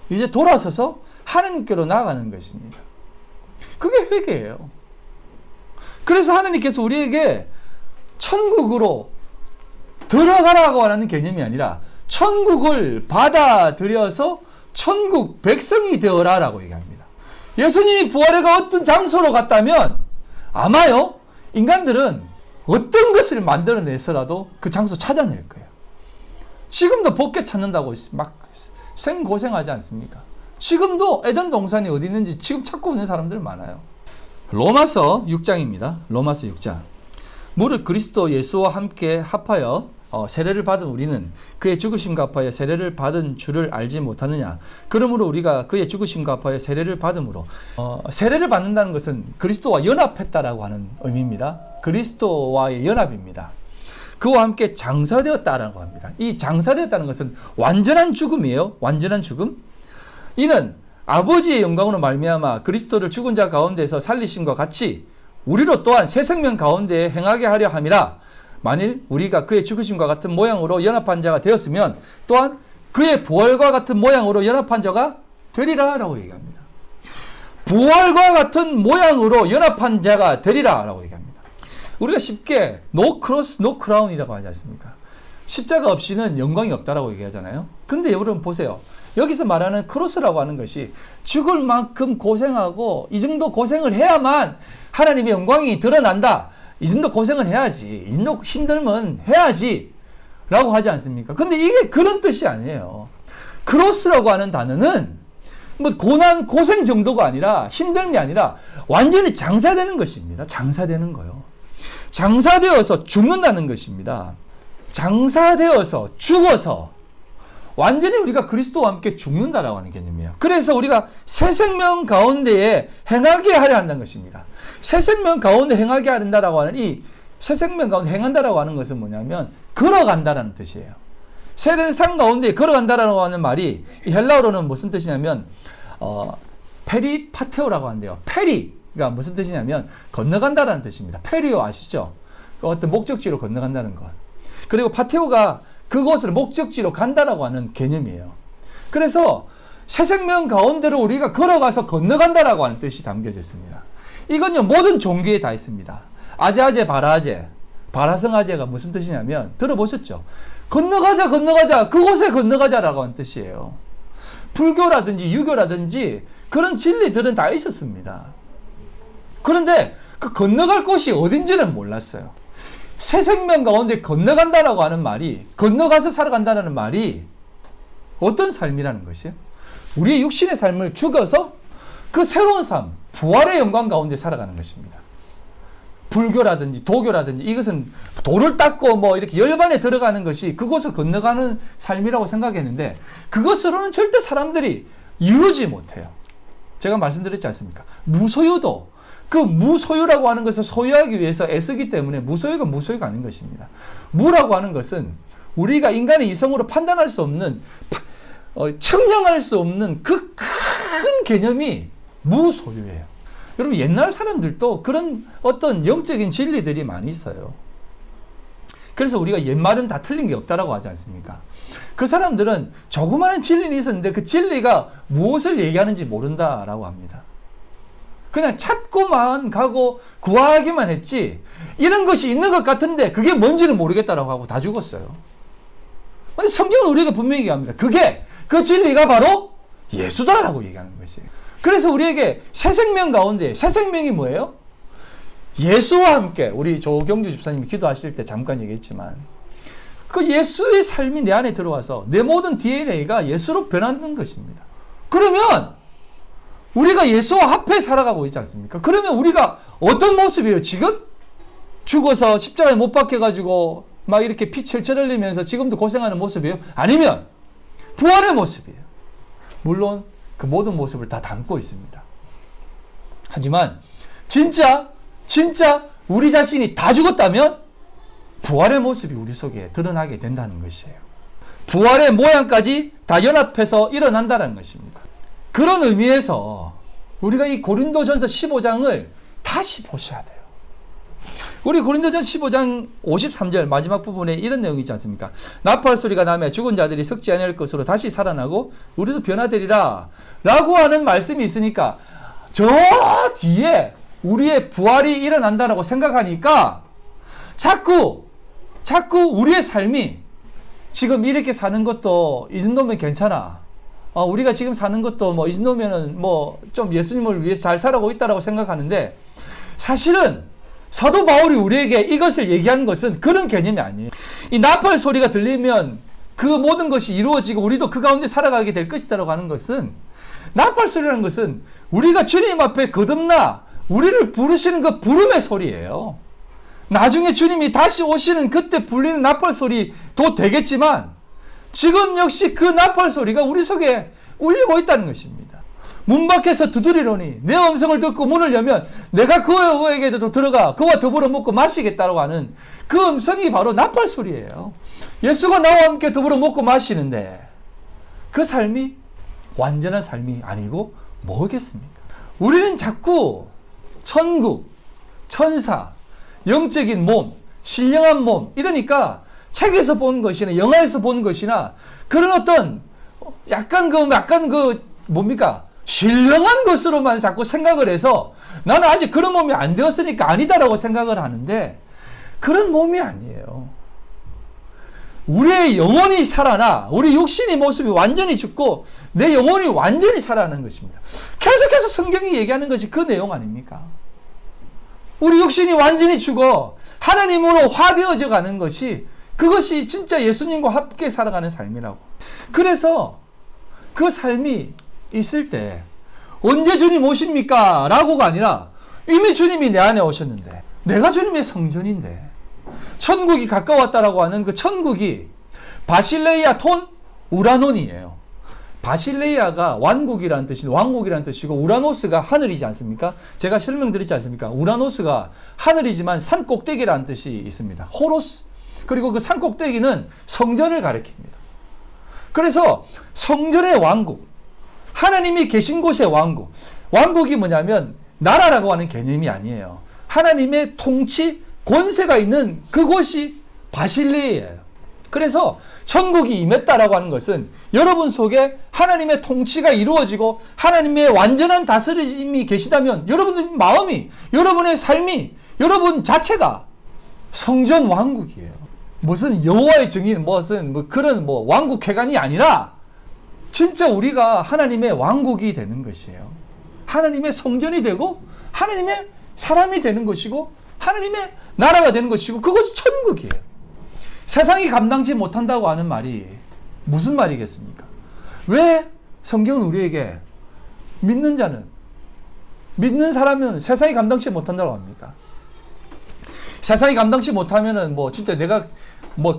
이제 돌아서서 하나님께로 나아가는 것입니다. 그게 회개예요. 그래서 하나님께서 우리에게 천국으로 들어가라고 하는 개념이 아니라 천국을 받아들여서 천국 백성이 되어라라고 얘기합니다. 예수님이 부활해가 어떤 장소로 갔다면 아마요, 인간들은 어떤 것을 만들어내서라도 그 장소 찾아낼 거예요. 지금도 법궤 찾는다고 막 생고생하지 않습니까? 지금도 에덴 동산이 어디 있는지 지금 찾고 있는 사람들 많아요. 로마서 6장입니다. 로마서 6장. 무릇 그리스도 예수와 함께 합하여 세례를 받은 우리는 그의 죽으심과 합하여 세례를 받은 줄을 알지 못하느냐. 그러므로 우리가 그의 죽으심과 합하여 세례를 받음으로 세례를 받는다는 것은 그리스도와 연합했다라고 하는 의미입니다. 그리스도와의 연합입니다. 그와 함께 장사되었다라고 합니다. 이 장사되었다는 것은 완전한 죽음이에요. 완전한 죽음. 이는 아버지의 영광으로 말미암아 그리스도를 죽은 자 가운데서 살리심과 같이 우리로 또한 새 생명 가운데 행하게 하려 함이라. 만일 우리가 그의 죽으심과 같은 모양으로 연합한 자가 되었으면 또한 그의 부활과 같은 모양으로 연합한 자가 되리라 라고 얘기합니다. 부활과 같은 모양으로 연합한 자가 되리라 라고 얘기합니다. 우리가 쉽게 no cross, no crown이라고 하지 않습니까? 십자가 없이는 영광이 없다라고 얘기하잖아요. 근데 여러분 보세요. 여기서 말하는 크로스라고 하는 것이 죽을 만큼 고생하고 이 정도 고생을 해야만 하나님의 영광이 드러난다. 이 정도 고생을 해야지. 이 정도 힘들면 해야지. 라고 하지 않습니까? 근데 이게 그런 뜻이 아니에요. 크로스라고 하는 단어는 뭐 고난, 고생 정도가 아니라 힘듦이 아니라 완전히 장사되는 것입니다. 장사되는 거요. 장사되어서 죽는다는 것입니다. 장사되어서 죽어서 완전히 우리가 그리스도와 함께 죽는다라고 하는 개념이에요. 그래서 우리가 새 생명 가운데에 행하게 하려 한다는 것입니다. 새 생명 가운데 행하게 한다라고 하는 이 새 생명 가운데 행한다라고 하는 것은 뭐냐면 걸어간다라는 뜻이에요. 세상 가운데 걸어간다라고 하는 말이 이 헬라어로는 무슨 뜻이냐면 페리파테오라고 한대요. 페리가 무슨 뜻이냐면 건너간다라는 뜻입니다. 페리오 아시죠? 어떤 목적지로 건너간다는 것. 그리고 파테오가 그곳을 목적지로 간다라고 하는 개념이에요. 그래서 새 생명 가운데로 우리가 걸어가서 건너간다라고 하는 뜻이 담겨져 있습니다. 이건요 모든 종교에 다 있습니다. 아제아제 바라아제, 바라성아제가 무슨 뜻이냐면 들어보셨죠? 건너가자 건너가자 그곳에 건너가자라고 하는 뜻이에요. 불교라든지 유교라든지 그런 진리들은 다 있었습니다. 그런데 그 건너갈 곳이 어딘지는 몰랐어요. 새 생명 가운데 건너간다라고 하는 말이, 건너가서 살아간다는 말이 어떤 삶이라는 것이에요? 우리의 육신의 삶을 죽어서 그 새로운 삶, 부활의 영광 가운데 살아가는 것입니다. 불교라든지 도교라든지 이것은 돌을 닦고 뭐 이렇게 열반에 들어가는 것이 그곳을 건너가는 삶이라고 생각했는데 그것으로는 절대 사람들이 이루지 못해요. 제가 말씀드렸지 않습니까? 무소유도 그 무소유라고 하는 것을 소유하기 위해서 애쓰기 때문에 무소유가 무소유가 아닌 것입니다. 무라고 하는 것은 우리가 인간의 이성으로 판단할 수 없는 측량할 수 없는 그 큰 개념이 무소유예요. 여러분 옛날 사람들도 그런 어떤 영적인 진리들이 많이 있어요. 그래서 우리가 옛말은 다 틀린 게 없다라고 하지 않습니까? 그 사람들은 조그마한 진리는 있었는데 그 진리가 무엇을 얘기하는지 모른다라고 합니다. 그냥 찾고만 가고 구하기만 했지 이런 것이 있는 것 같은데 그게 뭔지는 모르겠다라고 하고 다 죽었어요. 근데 성경은 우리에게 분명히 얘기합니다. 그 진리가 바로 예수다라고 얘기하는 것이에요. 그래서 우리에게 새 생명 가운데 새 생명이 뭐예요? 예수와 함께 우리 조경주 집사님이 기도하실 때 잠깐 얘기했지만 그 예수의 삶이 내 안에 들어와서 내 모든 DNA가 예수로 변하는 것입니다. 그러면 우리가 예수와 합해 살아가고 있지 않습니까? 그러면 우리가 어떤 모습이에요? 지금? 죽어서 십자가에 못 박혀가지고 막 이렇게 피 철철 흘리면서 지금도 고생하는 모습이에요? 아니면 부활의 모습이에요. 물론 그 모든 모습을 다 담고 있습니다. 하지만 진짜 우리 자신이 다 죽었다면 부활의 모습이 우리 속에 드러나게 된다는 것이에요. 부활의 모양까지 다 연합해서 일어난다는 것입니다. 그런 의미에서 우리가 이 고린도전서 15장을 다시 보셔야 돼요. 우리 고린도전서 15장 53절 마지막 부분에 이런 내용이 있지 않습니까? 나팔 소리가 나며 죽은 자들이 썩지 아니할 것으로 다시 살아나고 우리도 변화되리라 라고 하는 말씀이 있으니까 저 뒤에 우리의 부활이 일어난다라고 생각하니까 자꾸 우리의 삶이 지금 이렇게 사는 것도 이 정도면 괜찮아. 우리가 지금 사는 것도 뭐 이 정도면은 뭐 좀 예수님을 위해서 잘 살아가고 있다라고 생각하는데 사실은 사도 바울이 우리에게 이것을 얘기하는 것은 그런 개념이 아니에요. 이 나팔 소리가 들리면 그 모든 것이 이루어지고 우리도 그 가운데 살아가게 될 것이다라고 하는 것은 나팔 소리라는 것은 우리가 주님 앞에 거듭나 우리를 부르시는 그 부름의 소리예요. 나중에 주님이 다시 오시는 그때 불리는 나팔 소리도 되겠지만 지금 역시 그 나팔 소리가 우리 속에 울리고 있다는 것입니다. 문 밖에서 두드리노니 내 음성을 듣고 문을 열면 내가 그에게도 들어가 그와 더불어 먹고 마시겠다라고 하는 그 음성이 바로 나팔 소리예요. 예수가 나와 함께 더불어 먹고 마시는데 그 삶이 완전한 삶이 아니고 뭐겠습니까? 우리는 자꾸 천국, 천사, 영적인 몸, 신령한 몸 이러니까 책에서 본 것이나 영화에서 본 것이나 그런 어떤 약간 뭡니까? 신령한 것으로만 자꾸 생각을 해서 나는 아직 그런 몸이 안 되었으니까 아니다라고 생각을 하는데 그런 몸이 아니에요. 우리의 영혼이 살아나 우리 육신의 모습이 완전히 죽고 내 영혼이 완전히 살아나는 것입니다. 계속해서 성경이 얘기하는 것이 그 내용 아닙니까? 우리 육신이 완전히 죽어 하나님으로 화되어져 가는 것이 그것이 진짜 예수님과 함께 살아가는 삶이라고. 그래서 그 삶이 있을 때 언제 주님 오십니까? 라고가 아니라 이미 주님이 내 안에 오셨는데 내가 주님의 성전인데 천국이 가까웠다라고 하는 그 천국이 바실레이아 톤 우라논이에요. 바실레이아가 왕국이라는 뜻이고 우라노스가 하늘이지 않습니까? 제가 설명드렸지 않습니까? 우라노스가 하늘이지만 산 꼭대기라는 뜻이 있습니다. 호로스. 그리고 그 산 꼭대기는 성전을 가리킵니다. 그래서 성전의 왕국, 하나님이 계신 곳의 왕국. 왕국이 뭐냐면 나라라고 하는 개념이 아니에요. 하나님의 통치, 권세가 있는 그곳이 바실레이아예요. 그래서 천국이 임했다라고 하는 것은 여러분 속에 하나님의 통치가 이루어지고 하나님의 완전한 다스림이 계시다면 여러분의 마음이, 여러분의 삶이, 여러분 자체가 성전 왕국이에요. 무슨 여호와의 증인, 무슨 그런 왕국회관이 아니라 진짜 우리가 하나님의 왕국이 되는 것이에요. 하나님의 성전이 되고 하나님의 사람이 되는 것이고 하나님의 나라가 되는 것이고 그것이 천국이에요. 세상이 감당치 못한다고 하는 말이 무슨 말이겠습니까? 왜 성경은 우리에게 믿는 사람은 세상이 감당치 못한다고 합니까? 세상이 감당치 못하면은 진짜 내가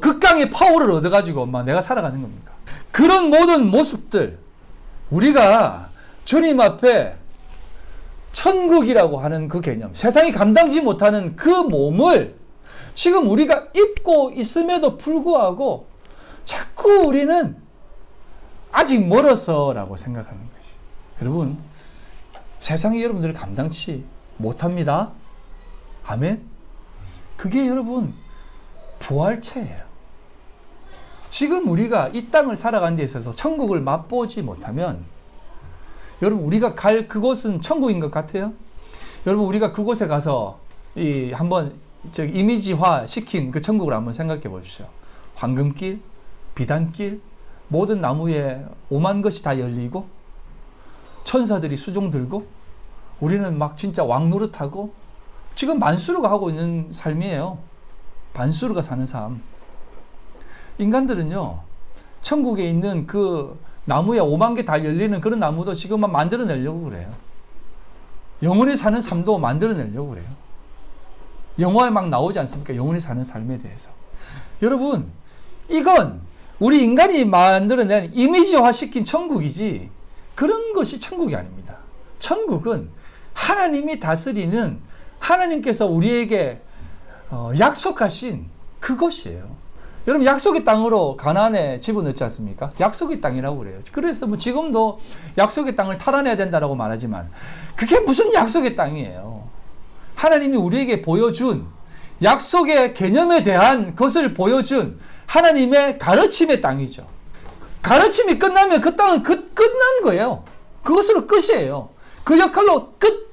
극강의 파워를 얻어가지고 내가 살아가는 겁니까? 그런 모든 모습들 우리가 주님 앞에 천국이라고 하는 그 개념, 세상이 감당지 못하는 그 몸을 지금 우리가 입고 있음에도 불구하고 자꾸 우리는 아직 멀어서라고 생각하는 것이. 여러분, 세상이 여러분들을 감당치 못합니다. 아멘? 그게 여러분 부활체예요. 지금 우리가 이 땅을 살아가는 데 있어서 천국을 맛보지 못하면 여러분 우리가 갈 그곳은 천국인 것 같아요? 여러분 우리가 그곳에 가서 한번 이미지화 시킨 그 천국을 한번 생각해 보십시오. 황금길, 비단길, 모든 나무에 오만 것이 다 열리고 천사들이 수종 들고 우리는 막 진짜 왕 노릇하고 지금 만수르가 하고 있는 삶이에요. 만수르가 사는 삶. 인간들은요 천국에 있는 그 나무에 5만 개 다 열리는 그런 나무도 지금만 만들어내려고 그래요. 영원히 사는 삶도 만들어내려고 그래요. 영화에 막 나오지 않습니까? 영원히 사는 삶에 대해서. 여러분, 이건 우리 인간이 만들어낸 이미지화 시킨 천국이지 그런 것이 천국이 아닙니다. 천국은 하나님이 다스리는 하나님께서 우리에게 약속하신 그것이에요. 여러분 약속의 땅으로 가나안에 집어넣지 않습니까? 약속의 땅이라고 그래요. 그래서 지금도 약속의 땅을 탈환해야 된다고 말하지만 그게 무슨 약속의 땅이에요. 하나님이 우리에게 보여준 약속의 개념에 대한 것을 보여준 하나님의 가르침의 땅이죠. 가르침이 끝나면 그 땅은 끝난 거예요. 그것으로 끝이에요. 그 역할로 끝.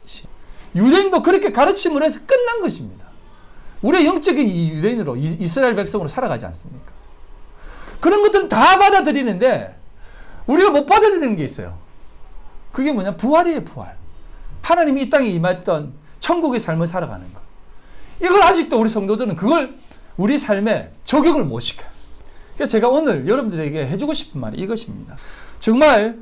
유대인도 그렇게 가르침을 해서 끝난 것입니다. 우리의 영적인 유대인으로 이스라엘 백성으로 살아가지 않습니까? 그런 것들은 다 받아들이는데 우리가 못 받아들이는 게 있어요. 그게 뭐냐? 부활이에요, 부활. 하나님이 이 땅에 임했던 천국의 삶을 살아가는 것. 이걸 아직도 우리 성도들은 그걸 우리 삶에 적용을 못 시켜요. 그래서 제가 오늘 여러분들에게 해주고 싶은 말이 이것입니다. 정말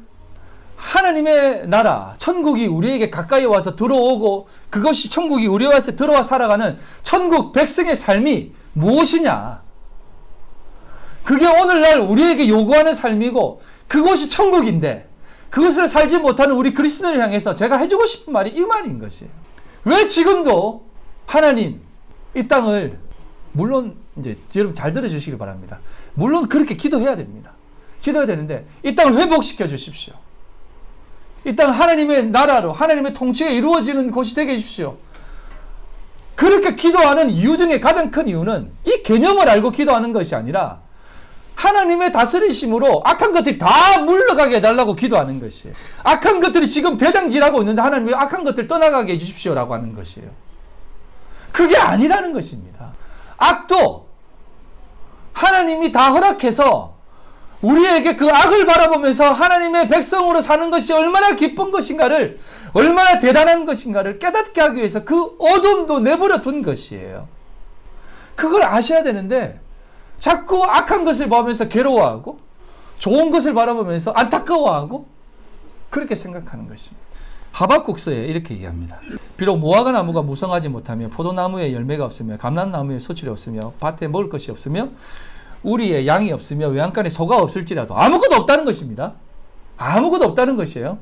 하나님의 나라, 천국이 우리에게 가까이 와서 들어오고 그것이 천국이 우리와 들어와 살아가는 천국 백성의 삶이 무엇이냐? 그게 오늘날 우리에게 요구하는 삶이고 그것이 천국인데 그것을 살지 못하는 우리 그리스도인을 향해서 제가 해주고 싶은 말이 이 말인 것이에요. 왜 지금도 하나님 이 땅을, 물론 이제 여러분 잘 들어주시길 바랍니다. 물론 그렇게 기도해야 됩니다. 기도해야 되는데 이 땅을 회복시켜 주십시오. 이 땅 하나님의 나라로 하나님의 통치가 이루어지는 곳이 되게 해주십시오. 그렇게 기도하는 이유 중에 가장 큰 이유는 이 개념을 알고 기도하는 것이 아니라 하나님의 다스리심으로 악한 것들이 다 물러가게 해달라고 기도하는 것이에요. 악한 것들이 지금 대장질하고 있는데 하나님이 악한 것들 떠나가게 해주십시오라고 하는 것이에요. 그게 아니라는 것입니다. 악도 하나님이 다 허락해서 우리에게 그 악을 바라보면서 하나님의 백성으로 사는 것이 얼마나 기쁜 것인가를, 얼마나 대단한 것인가를 깨닫게 하기 위해서 그 어둠도 내버려 둔 것이에요. 그걸 아셔야 되는데 자꾸 악한 것을 보면서 괴로워하고 좋은 것을 바라보면서 안타까워하고 그렇게 생각하는 것입니다. 하박국서에 이렇게 얘기합니다. 비록 무화과 나무가 무성하지 못하며 포도나무에 열매가 없으며 감람나무에 소출이 없으며 밭에 먹을 것이 없으며 우리의 양이 없으며 외양간에 소가 없을지라도 아무것도 없다는 것입니다. 아무것도 없다는 것이에요.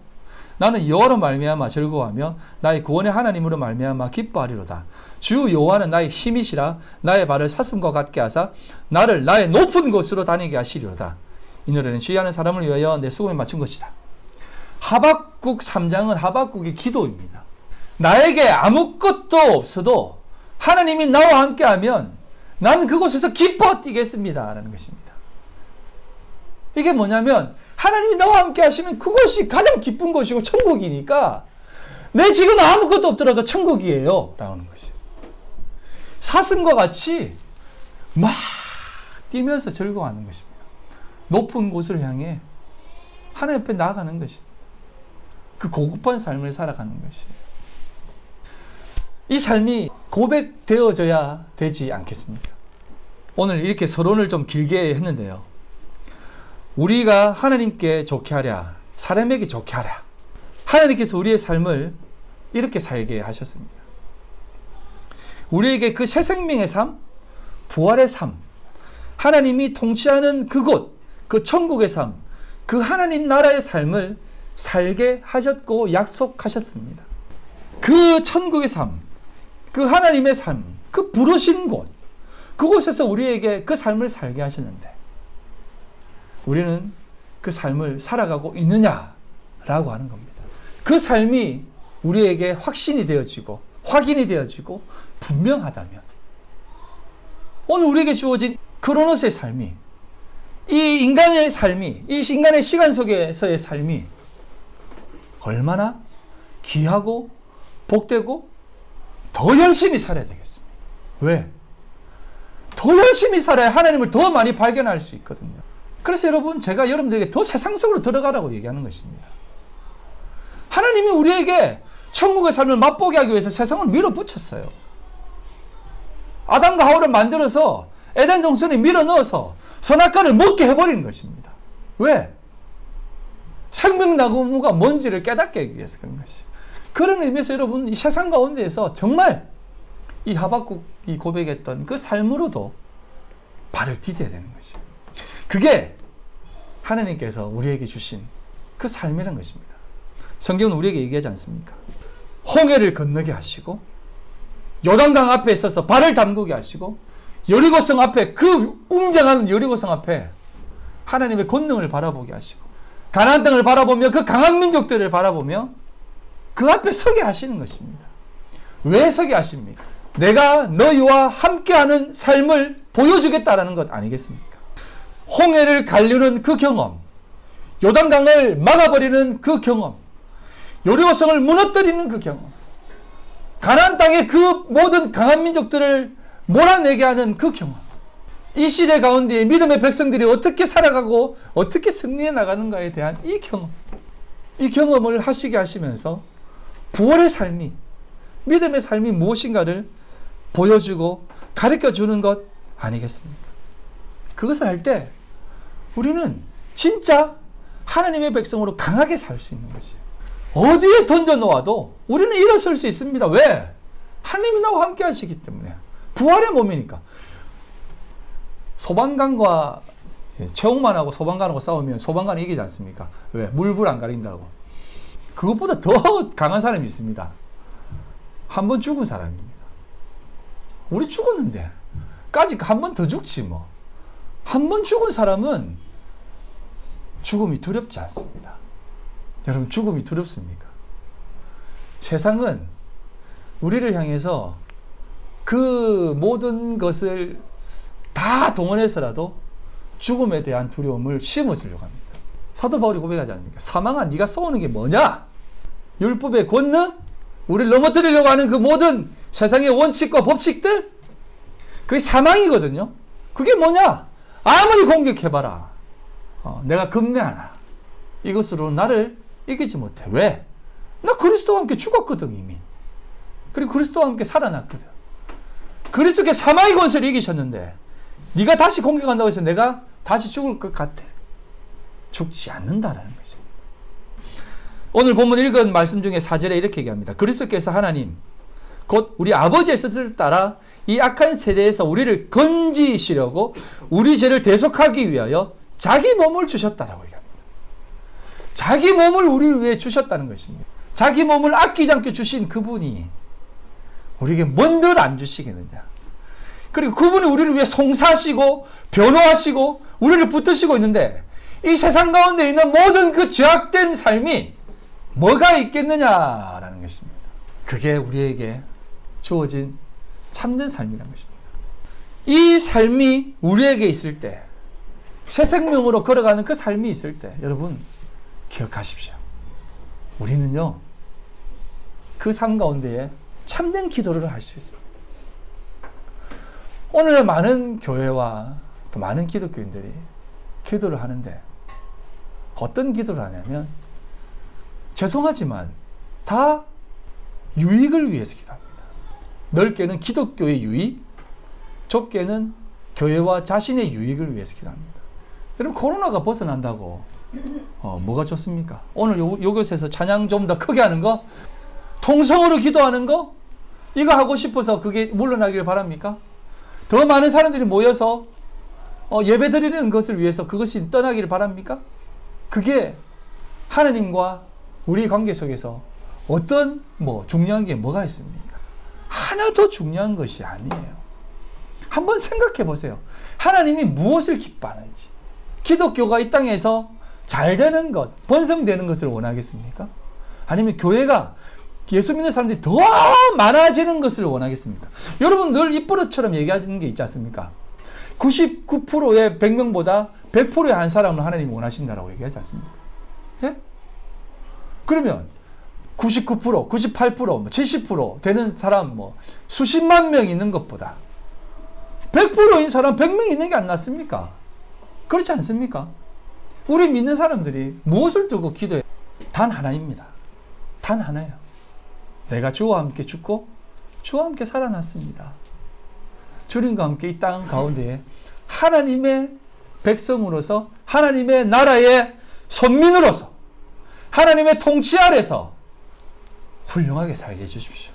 나는 여호와로 말미암아 즐거워하며 나의 구원의 하나님으로 말미암아 기뻐하리로다. 주 여호와는 나의 힘이시라. 나의 발을 사슴과 같게 하사 나를 나의 높은 곳으로 다니게 하시리로다. 이 노래는 시위하는 사람을 위하여 내 수금에 맞춘 것이다. 하박국 3장은 하박국의 기도입니다. 나에게 아무것도 없어도 하나님이 나와 함께하면 나는 그곳에서 기뻐 뛰겠습니다 라는 것입니다. 이게 뭐냐면 하나님이 나와 함께 하시면 그것이 가장 기쁜 것이고 천국이니까 내 지금 아무것도 없더라도 천국이에요 라는 것이에요. 사슴과 같이 막 뛰면서 즐거워하는 것입니다. 높은 곳을 향해 하나님 앞에 나아가는 것입니다. 그 고급한 삶을 살아가는 것이에요. 이 삶이 고백되어져야 되지 않겠습니까? 오늘 이렇게 서론을 좀 길게 했는데요. 우리가 하나님께 좋게 하랴, 사람에게 좋게 하랴. 하나님께서 우리의 삶을 이렇게 살게 하셨습니다. 우리에게 그 새 생명의 삶, 부활의 삶, 하나님이 통치하는 그곳, 그 천국의 삶, 그 하나님 나라의 삶을 살게 하셨고 약속하셨습니다. 그 천국의 삶, 그 하나님의 삶, 그 부르신 곳, 그곳에서 우리에게 그 삶을 살게 하셨는데 우리는 그 삶을 살아가고 있느냐라고 하는 겁니다. 그 삶이 우리에게 확신이 되어지고 확인이 되어지고 분명하다면 오늘 우리에게 주어진 크로노스의 삶이, 이 인간의 삶이, 이 인간의 시간 속에서의 삶이 얼마나 귀하고 복되고 더 열심히 살아야 되겠습니다. 왜? 더 열심히 살아야 하나님을 더 많이 발견할 수 있거든요. 그래서 여러분, 제가 여러분들에게 더 세상 속으로 들어가라고 얘기하는 것입니다. 하나님이 우리에게 천국의 삶을 맛보게 하기 위해서 세상을 밀어붙였어요. 아담과 하와를 만들어서 에덴 동산에 밀어넣어서 선악과를 먹게 해버린 것입니다. 왜? 생명나무가 뭔지를 깨닫게 하기 위해서 그런 것이에요. 그런 의미에서 여러분, 이 세상 가운데에서 정말 이 하박국이 고백했던 그 삶으로도 발을 디뎌야 되는 것이에요. 그게 하나님께서 우리에게 주신 그 삶이라는 것입니다. 성경은 우리에게 얘기하지 않습니까? 홍해를 건너게 하시고 요단강 앞에 있어서 발을 담그게 하시고 여리고성 앞에, 그 웅장한 여리고성 앞에 하나님의 권능을 바라보게 하시고 가나안 땅을 바라보며 그 강한 민족들을 바라보며 그 앞에 서게 하시는 것입니다. 왜 서게 하십니까? 내가 너희와 함께하는 삶을 보여주겠다라는 것 아니겠습니까? 홍해를 가르는 그 경험, 요단강을 막아버리는 그 경험, 여리고성을 무너뜨리는 그 경험, 가나안 땅의 그 모든 강한 민족들을 몰아내게 하는 그 경험, 이 시대 가운데 믿음의 백성들이 어떻게 살아가고 어떻게 승리해 나가는가에 대한 이 경험, 이 경험을 하시게 하시면서 부활의 삶이, 믿음의 삶이 무엇인가를 보여주고 가르쳐주는 것 아니겠습니까? 그것을 할 때 우리는 진짜 하나님의 백성으로 강하게 살 수 있는 것이에요. 어디에 던져 놓아도 우리는 일어설 수 있습니다. 왜? 하나님이 나와 함께 하시기 때문에. 부활의 몸이니까. 소방관과 체육만하고 소방관하고 싸우면 소방관이 이기지 않습니까? 왜? 물불 안 가린다고. 그것보다 더 강한 사람이 있습니다. 한 번 죽은 사람입니다. 우리 죽었는데 까지 한 번 더 죽지 뭐. 한 번 죽은 사람은 죽음이 두렵지 않습니다. 여러분, 죽음이 두렵습니까? 세상은 우리를 향해서 그 모든 것을 다 동원해서라도 죽음에 대한 두려움을 심어주려고 합니다. 사도 바울이 고백하지 않습니까? 사망아, 네가 쏘는 게 뭐냐? 율법의 권능? 우리를 넘어뜨리려고 하는 그 모든 세상의 원칙과 법칙들? 그게 사망이거든요. 그게 뭐냐? 아무리 공격해봐라. 내가 금내하나. 이것으로 나를 이기지 못해. 왜? 나 그리스도와 함께 죽었거든, 이미. 그리고 그리스도와 함께 살아났거든. 그리스도께 사망의 권세를 이기셨는데 네가 다시 공격한다고 해서 내가 다시 죽을 것 같아? 죽지 않는다라는 거죠. 오늘 본문 읽은 말씀 중에 4절에 이렇게 얘기합니다. 그리스도께서 하나님, 곧 우리 아버지의 뜻을 따라 이 악한 세대에서 우리를 건지시려고 우리 죄를 대속하기 위하여 자기 몸을 주셨다라고 얘기합니다. 자기 몸을 우리를 위해 주셨다는 것입니다. 자기 몸을 아끼지 않게 주신 그분이 우리에게 뭔들 안 주시겠느냐. 그리고 그분이 우리를 위해 송사하시고 변호하시고 우리를 붙드시고 있는데 이 세상 가운데 있는 모든 그 죄악된 삶이 뭐가 있겠느냐라는 것입니다. 그게 우리에게 주어진 참된 삶이라는 것입니다. 이 삶이 우리에게 있을 때, 새 생명으로 걸어가는 그 삶이 있을 때, 여러분 기억하십시오. 우리는요, 그 삶 가운데에 참된 기도를 할 수 있습니다. 오늘 많은 교회와 또 많은 기독교인들이 기도를 하는데 어떤 기도를 하냐면, 죄송하지만 다 유익을 위해서 기도합니다. 넓게는 기독교의 유익, 좁게는 교회와 자신의 유익을 위해서 기도합니다. 여러분, 코로나가 벗어난다고 뭐가 좋습니까? 오늘 요것에서 찬양 좀 더 크게 하는 거, 통성으로 기도하는 거, 이거 하고 싶어서 그게 물러나기를 바랍니까? 더 많은 사람들이 모여서 예배 드리는 것을 위해서 그것이 떠나기를 바랍니까? 그게 하나님과 우리 관계 속에서 어떤 중요한 게 뭐가 있습니까? 하나도 중요한 것이 아니에요. 한번 생각해 보세요. 하나님이 무엇을 기뻐하는지. 기독교가 이 땅에서 잘 되는 것, 번성되는 것을 원하겠습니까? 아니면 교회가 예수 믿는 사람들이 더 많아지는 것을 원하겠습니까? 여러분, 늘 입버릇처럼 얘기하는 게 있지 않습니까? 99%의 100명보다 100%의 한 사람을 하나님이 원하신다라고 얘기하지 않습니까? 예? 그러면 99%, 98%, 70% 되는 사람 수십만 명 있는 것보다 100%인 사람 100명 있는 게 안 낫습니까? 그렇지 않습니까? 우리 믿는 사람들이 무엇을 두고 기도해? 단 하나입니다. 단 하나예요. 내가 주와 함께 죽고 주와 함께 살아났습니다. 주님과 함께 이 땅 가운데에 하나님의 백성으로서, 하나님의 나라의 선민으로서, 하나님의 통치 아래서 훌륭하게 살게 해주십시오.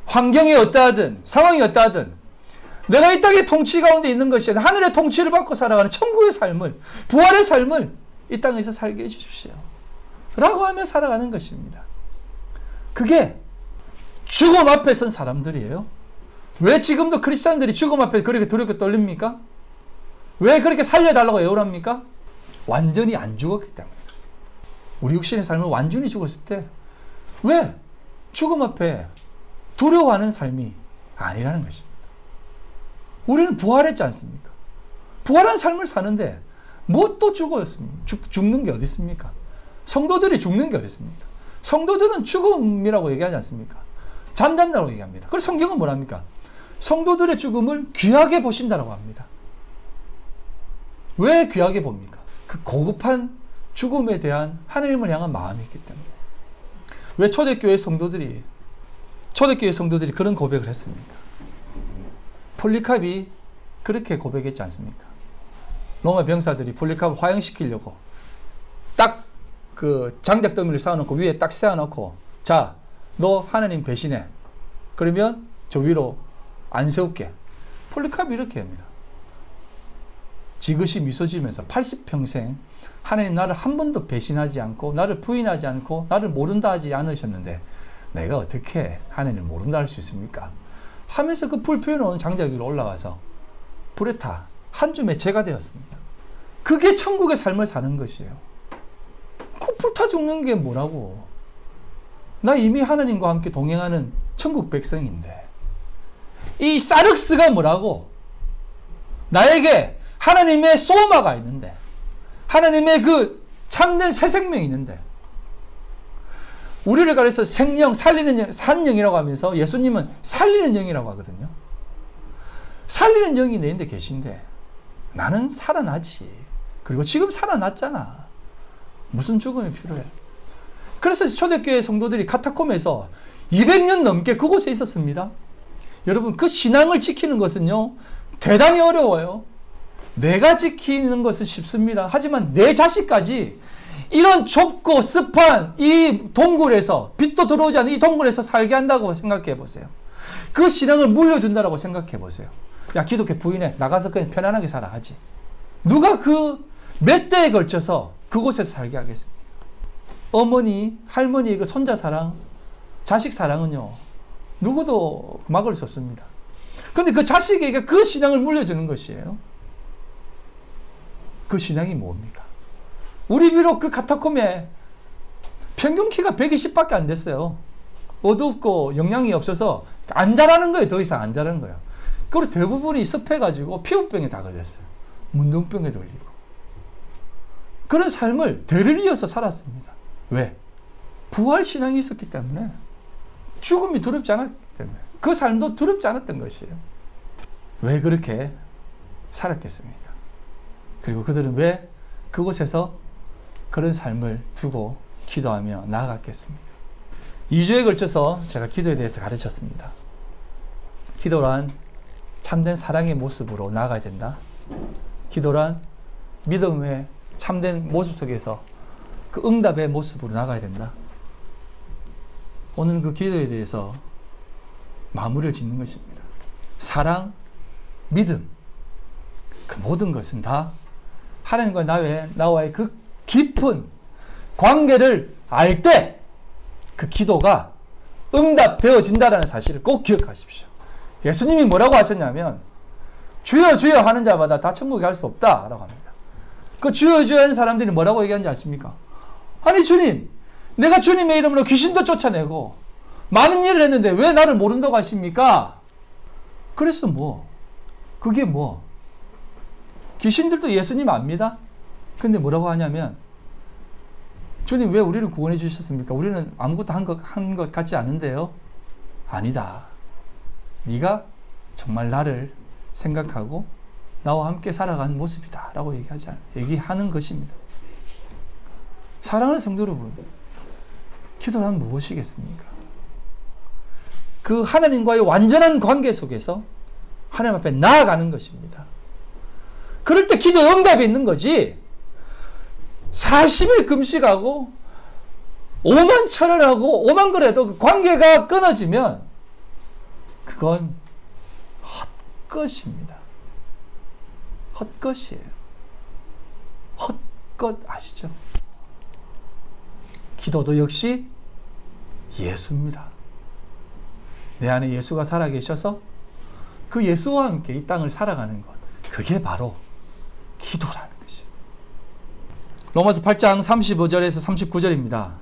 환경이 어떠하든 상황이 어떠하든 내가 이 땅의 통치 가운데 있는 것이 아니라 하늘의 통치를 받고 살아가는 천국의 삶을, 부활의 삶을 이 땅에서 살게 해주십시오 라고 하며 살아가는 것입니다. 그게 죽음 앞에 선 사람들이에요. 왜 지금도 크리스찬들이 죽음 앞에 그렇게 두렵게 떨립니까? 왜 그렇게 살려달라고 애원합니까? 완전히 안 죽었기 때문에 그렇습니다. 우리 육신의 삶을 완전히 죽었을 때 왜 죽음 앞에 두려워하는 삶이 아니라는 것입니다. 우리는 부활했지 않습니까? 부활한 삶을 사는데 뭐 또 죽는 게 어디 있습니까? 성도들이 죽는 게 어디 있습니까? 성도들은 죽음이라고 얘기하지 않습니까? 잠잔다고 얘기합니다. 그래서 성경은 뭐랍니까? 성도들의 죽음을 귀하게 보신다고 합니다. 왜 귀하게 봅니까? 그 고급한 죽음에 대한 하나님을 향한 마음이 있기 때문에. 왜 초대교회 성도들이 그런 고백을 했습니까? 폴리캅이 그렇게 고백했지 않습니까? 로마 병사들이 폴리캅을 화형시키려고 딱 그 장작 더미를 쌓아놓고 위에 딱 세워놓고 자, 너 하나님 배신해. 그러면 저 위로 안 세울게. 폴리카르프 이렇게 합니다. 지그시 미소 지으면서 80평생 하나님 나를 한 번도 배신하지 않고 나를 부인하지 않고 나를 모른다 하지 않으셨는데 내가 어떻게 하나님을 모른다 할 수 있습니까? 하면서 그 불 피워놓은 장작 위로 올라가서 불에 타 한 줌의 재가 되었습니다. 그게 천국의 삶을 사는 것이에요. 그 불타 죽는 게 뭐라고? 나 이미 하나님과 함께 동행하는 천국 백성인데 이 사륵스가 뭐라고? 나에게 하나님의 소마가 있는데 하나님의 그 참된 새 생명이 있는데 우리를 가려서 생명, 살리는 영, 산 영이라고 하면서 예수님은 살리는 영이라고 하거든요. 살리는 영이 내 인데 계신데 나는 살아나지. 그리고 지금 살아났잖아. 무슨 죽음이 필요해? 그래서 초대교회 성도들이 카타콤에서 200년 넘게 그곳에 있었습니다. 여러분 그 신앙을 지키는 것은요 대단히 어려워요. 내가 지키는 것은 쉽습니다. 하지만 내 자식까지 이런 좁고 습한 이 동굴에서 빛도 들어오지 않는 이 동굴에서 살게 한다고 생각해 보세요. 그 신앙을 물려준다고 생각해 보세요. 야 기독교 부인해. 나가서 그냥 편안하게 살아 하지. 누가 그 몇 대에 걸쳐서 그곳에서 살게 하겠습니까? 어머니, 할머니의 그 손자 사랑, 자식 사랑은요 누구도 막을 수 없습니다. 그런데 그 자식에게 그 신앙을 물려주는 것이에요. 그 신앙이 뭡니까? 우리 비록 그 카타콤에 평균 키가 120밖에 안 됐어요. 어둡고 영양이 없어서 안 자라는 거예요. 더 이상 안 자라는 거예요. 그리고 대부분이 습해가지고 피부병에 다 걸렸어요. 문둥병에도 걸리고. 그런 삶을 대를 이어서 살았습니다. 왜? 부활신앙이 있었기 때문에. 죽음이 두렵지 않았기 때문에. 그 삶도 두렵지 않았던 것이에요. 왜 그렇게 살았겠습니까? 그리고 그들은 왜 그곳에서 그런 삶을 두고 기도하며 나아갔겠습니까? 2주에 걸쳐서 제가 기도에 대해서 가르쳤습니다. 기도란 참된 사랑의 모습으로 나아가야 된다. 기도란 믿음의 참된 모습 속에서 그 응답의 모습으로 나아가야 된다. 오늘은 그 기도에 대해서 마무리를 짓는 것입니다. 사랑, 믿음, 그 모든 것은 다 하나님과 나와의 그 깊은 관계를 알 때 그 기도가 응답되어진다는 사실을 꼭 기억하십시오. 예수님이 뭐라고 하셨냐면 주여 주여 하는 자마다 다 천국에 갈 수 없다라고 합니다. 그 주여 주여 하는 사람들이 뭐라고 얘기하는지 아십니까? 아니 주님, 내가 주님의 이름으로 귀신도 쫓아내고 많은 일을 했는데 왜 나를 모른다고 하십니까? 그래서 뭐? 그게 뭐? 귀신들도 예수님 압니다. 근데 뭐라고 하냐면 주님 왜 우리를 구원해 주셨습니까? 우리는 아무것도 한 것 같지 않은데요. 아니다. 네가 정말 나를 생각하고 나와 함께 살아간 모습이다 라고 얘기하는 것입니다. 사랑하는 성도 여러분, 기도란 무엇이겠습니까? 그 하나님과의 완전한 관계 속에서 하나님 앞에 나아가는 것입니다. 그럴 때 기도 응답이 있는 거지. 40일 금식하고 5만 철원하고 5만 그래도 그 관계가 끊어지면 그건 헛것입니다. 헛것이에요. 헛것 아시죠? 기도도 역시 예수입니다. 내 안에 예수가 살아계셔서 그 예수와 함께 이 땅을 살아가는 것, 그게 바로 기도라는 것이에요. 로마서 8장 35절에서 39절입니다.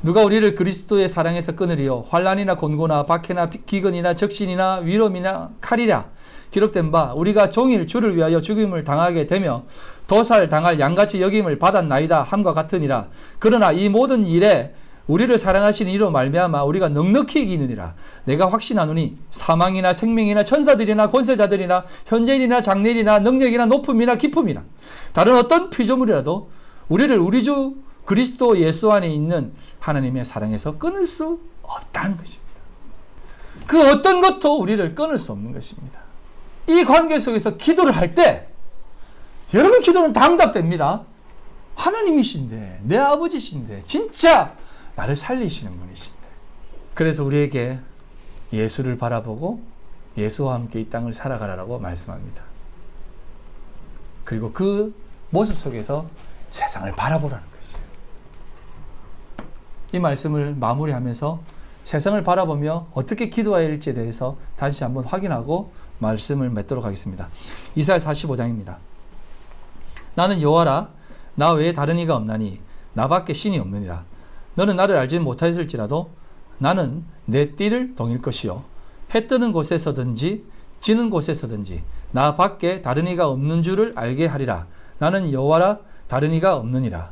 누가 우리를 그리스도의 사랑에서 끊으리요? 환난이나 곤고나 박해나 기근이나 적신이나 위험이나 칼이라 기록된 바 우리가 종일 주를 위하여 죽임을 당하게 되며 도살 당할 양같이 여김을 받았나이다 함과 같으니라. 그러나 이 모든 일에 우리를 사랑하시는 이로 말미암아 우리가 넉넉히 이기느니라. 내가 확신하노니 사망이나 생명이나 천사들이나 권세자들이나 현재일이나 장래일이나 능력이나 높음이나 깊음이나 다른 어떤 피조물이라도 우리를 우리 주 그리스도 예수 안에 있는 하나님의 사랑에서 끊을 수 없다는 것입니다. 그 어떤 것도 우리를 끊을 수 없는 것입니다. 이 관계 속에서 기도를 할 때 여러분 기도는 다 응답됩니다. 하나님이신데, 내 아버지신데, 진짜 나를 살리시는 분이신데. 그래서 우리에게 예수를 바라보고 예수와 함께 이 땅을 살아가라고 말씀합니다. 그리고 그 모습 속에서 세상을 바라보라는 것이에요. 이 말씀을 마무리하면서 세상을 바라보며 어떻게 기도해야 할지에 대해서 다시 한번 확인하고 말씀을 맺도록 하겠습니다. 이사야 45장입니다. 나는 여호와라, 나 외에 다른 이가 없나니 나밖에 신이 없느니라. 너는 나를 알지 못하였을지라도 나는 내 띠를 동일 것이요 해 뜨는 곳에서든지 지는 곳에서든지 나 밖에 다른 이가 없는 줄을 알게 하리라. 나는 여호와라, 다른 이가 없느니라.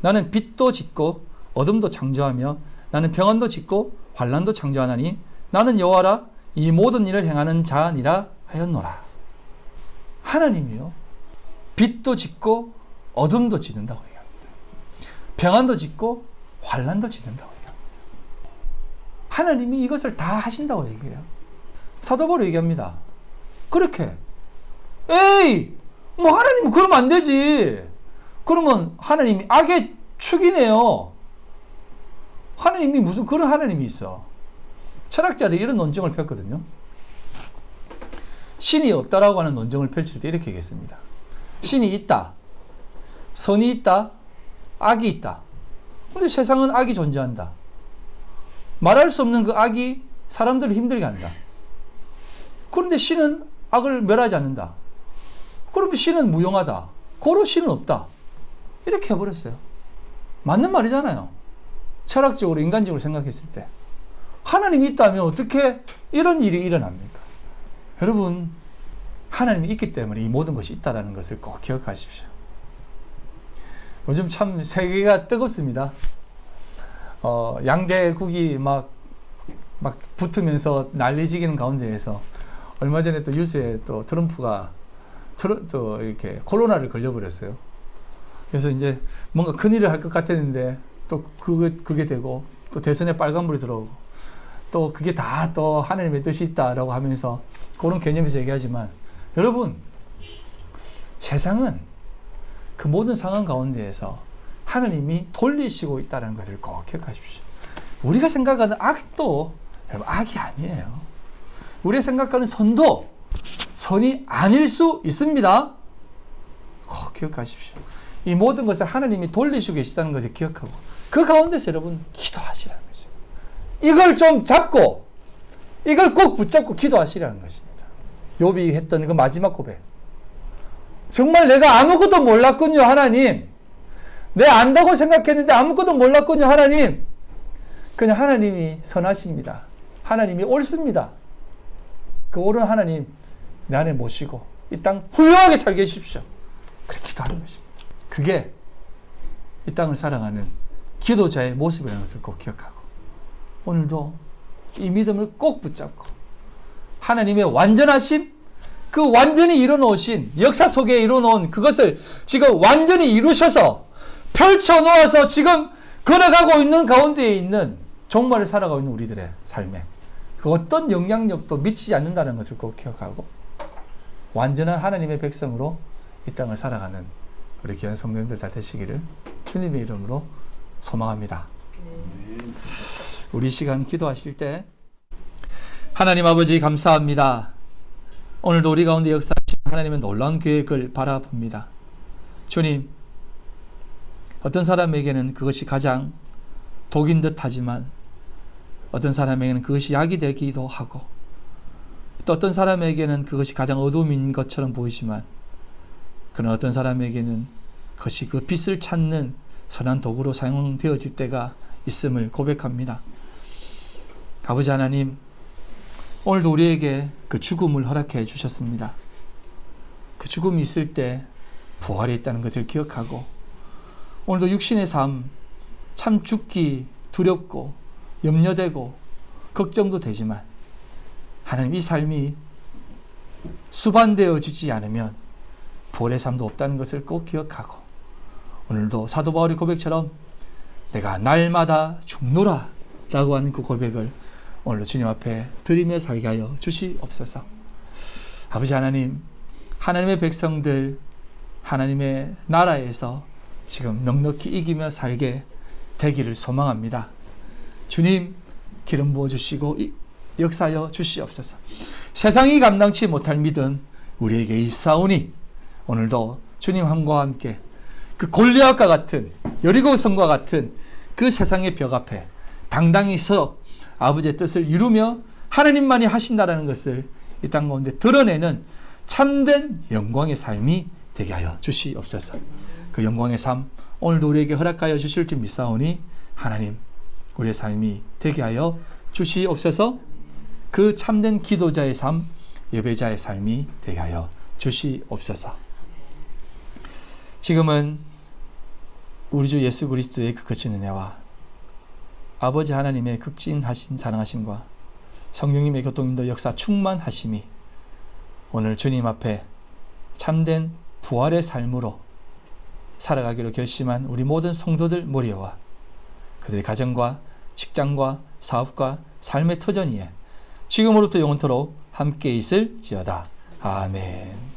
나는 빛도 짓고 어둠도 창조하며 나는 평안도 짓고 환난도 창조하나니 나는 여호와라, 이 모든 일을 행하는 자니라 하였노라. 하나님이요, 빛도 짓고 어둠도 짓는다고 얘기합니다. 평안도 짓고 환난도 짓는다고 얘기합니다. 하나님이 이것을 다 하신다고 얘기해요. 사도 바울이 얘기합니다. 그렇게 에이, 뭐 하나님은 그러면 안 되지. 그러면 하나님이 악의 축이네요. 하나님이 무슨 그런 하나님이 있어. 철학자들이 이런 논증을 폈거든요. 신이 없다라고 하는 논증을 펼칠 때 이렇게 얘기했습니다. 신이 있다, 선이 있다, 악이 있다. 근데 세상은 악이 존재한다. 말할 수 없는 그 악이 사람들을 힘들게 한다. 그런데 신은 악을 멸하지 않는다. 그러면 신은 무용하다. 고로 신은 없다. 이렇게 해버렸어요. 맞는 말이잖아요. 철학적으로, 인간적으로 생각했을 때. 하나님이 있다면 어떻게 이런 일이 일어납니까? 여러분, 하나님이 있기 때문에 이 모든 것이 있다는 것을 꼭 기억하십시오. 요즘 참 세계가 뜨겁습니다. 양대국이 막 붙으면서 난리지기는 가운데에서 얼마 전에 또 뉴스에 또 트럼프가 또 이렇게 코로나를 걸려버렸어요. 그래서 이제 뭔가 큰일을 할 것 같았는데 또 그게 되고 또 대선에 빨간불이 들어오고 또 그게 다 또 하나님의 뜻이 있다라고 하면서 그런 개념에서 얘기하지만 여러분, 세상은 그 모든 상황 가운데에서 하나님이 돌리시고 있다는 것을 꼭 기억하십시오. 우리가 생각하는 악도 여러분 악이 아니에요. 우리가 생각하는 선도 선이 아닐 수 있습니다. 꼭 기억하십시오. 이 모든 것을 하나님이 돌리시고 계시다는 것을 기억하고 그 가운데서 여러분 기도하시라는 것이죠. 이걸 좀 잡고 이걸 꼭 붙잡고 기도하시라는 것입니다. 욥이 했던 그 마지막 고백. 정말 내가 아무것도 몰랐군요, 하나님. 내가 안다고 생각했는데 아무것도 몰랐군요, 하나님. 그냥 하나님이 선하십니다. 하나님이 옳습니다. 그 옳은 하나님 내 안에 모시고 이 땅 훌륭하게 살게 해주십시오. 그렇게 기도하는 것입니다. 그게 이 땅을 살아가는 기도자의 모습이라는 것을 꼭 기억하고 오늘도 이 믿음을 꼭 붙잡고 하나님의 완전하심, 그 완전히 이루어놓으신 역사 속에 이루어놓은 그것을 지금 완전히 이루셔서 펼쳐놓아서 지금 걸어가고 있는 가운데에 있는 종말을 살아가고 있는 우리들의 삶에 그 어떤 영향력도 미치지 않는다는 것을 꼭 기억하고 완전한 하나님의 백성으로 이 땅을 살아가는 우리 귀한 성도님들 다 되시기를 주님의 이름으로 소망합니다. 우리 시간 기도하실 때 하나님 아버지 감사합니다. 오늘도 우리 가운데 역사하신 하나님의 놀라운 계획을 바라봅니다. 주님, 어떤 사람에게는 그것이 가장 독인 듯 하지만 어떤 사람에게는 그것이 약이 되기도 하고 또 어떤 사람에게는 그것이 가장 어둠인 것처럼 보이지만 그러나 어떤 사람에게는 그것이 그 빛을 찾는 선한 도구로 사용되어질 때가 있음을 고백합니다. 아버지 하나님, 오늘도 우리에게 그 죽음을 허락해 주셨습니다. 그 죽음이 있을 때 부활이 있다는 것을 기억하고 오늘도 육신의 삶 참 죽기 두렵고 염려되고 걱정도 되지만 하나님 이 삶이 수반되어지지 않으면 부활의 삶도 없다는 것을 꼭 기억하고 오늘도 사도 바울의 고백처럼 내가 날마다 죽노라 라고 하는 그 고백을 오늘도 주님 앞에 드리며 살게 하여 주시옵소서. 아버지 하나님, 하나님의 백성들 하나님의 나라에서 지금 넉넉히 이기며 살게 되기를 소망합니다. 주님 기름 부어주시고 역사하여 주시옵소서. 세상이 감당치 못할 믿음 우리에게 있사오니 오늘도 주님과 함께 그 골리앗과 같은 여리고성과 같은 그 세상의 벽 앞에 당당히 서 아버지의 뜻을 이루며 하나님만이 하신다라는 것을 이 땅 가운데 드러내는 참된 영광의 삶이 되게 하여 주시옵소서. 그 영광의 삶 오늘도 우리에게 허락하여 주실 줄 믿사오니 하나님 우리의 삶이 되게 하여 주시옵소서. 그 참된 기도자의 삶, 예배자의 삶이 되게 하여 주시옵소서. 지금은 우리 주 예수 그리스도의 그 거친 은혜와 아버지 하나님의 극진하신 사랑하심과 성령님의 교통인도 역사 충만하심이 오늘 주님 앞에 참된 부활의 삶으로 살아가기로 결심한 우리 모든 성도들 모리와 그들의 가정과 직장과 사업과 삶의 터전 위에 지금으로부터 영원토록 함께 있을지어다. 아멘.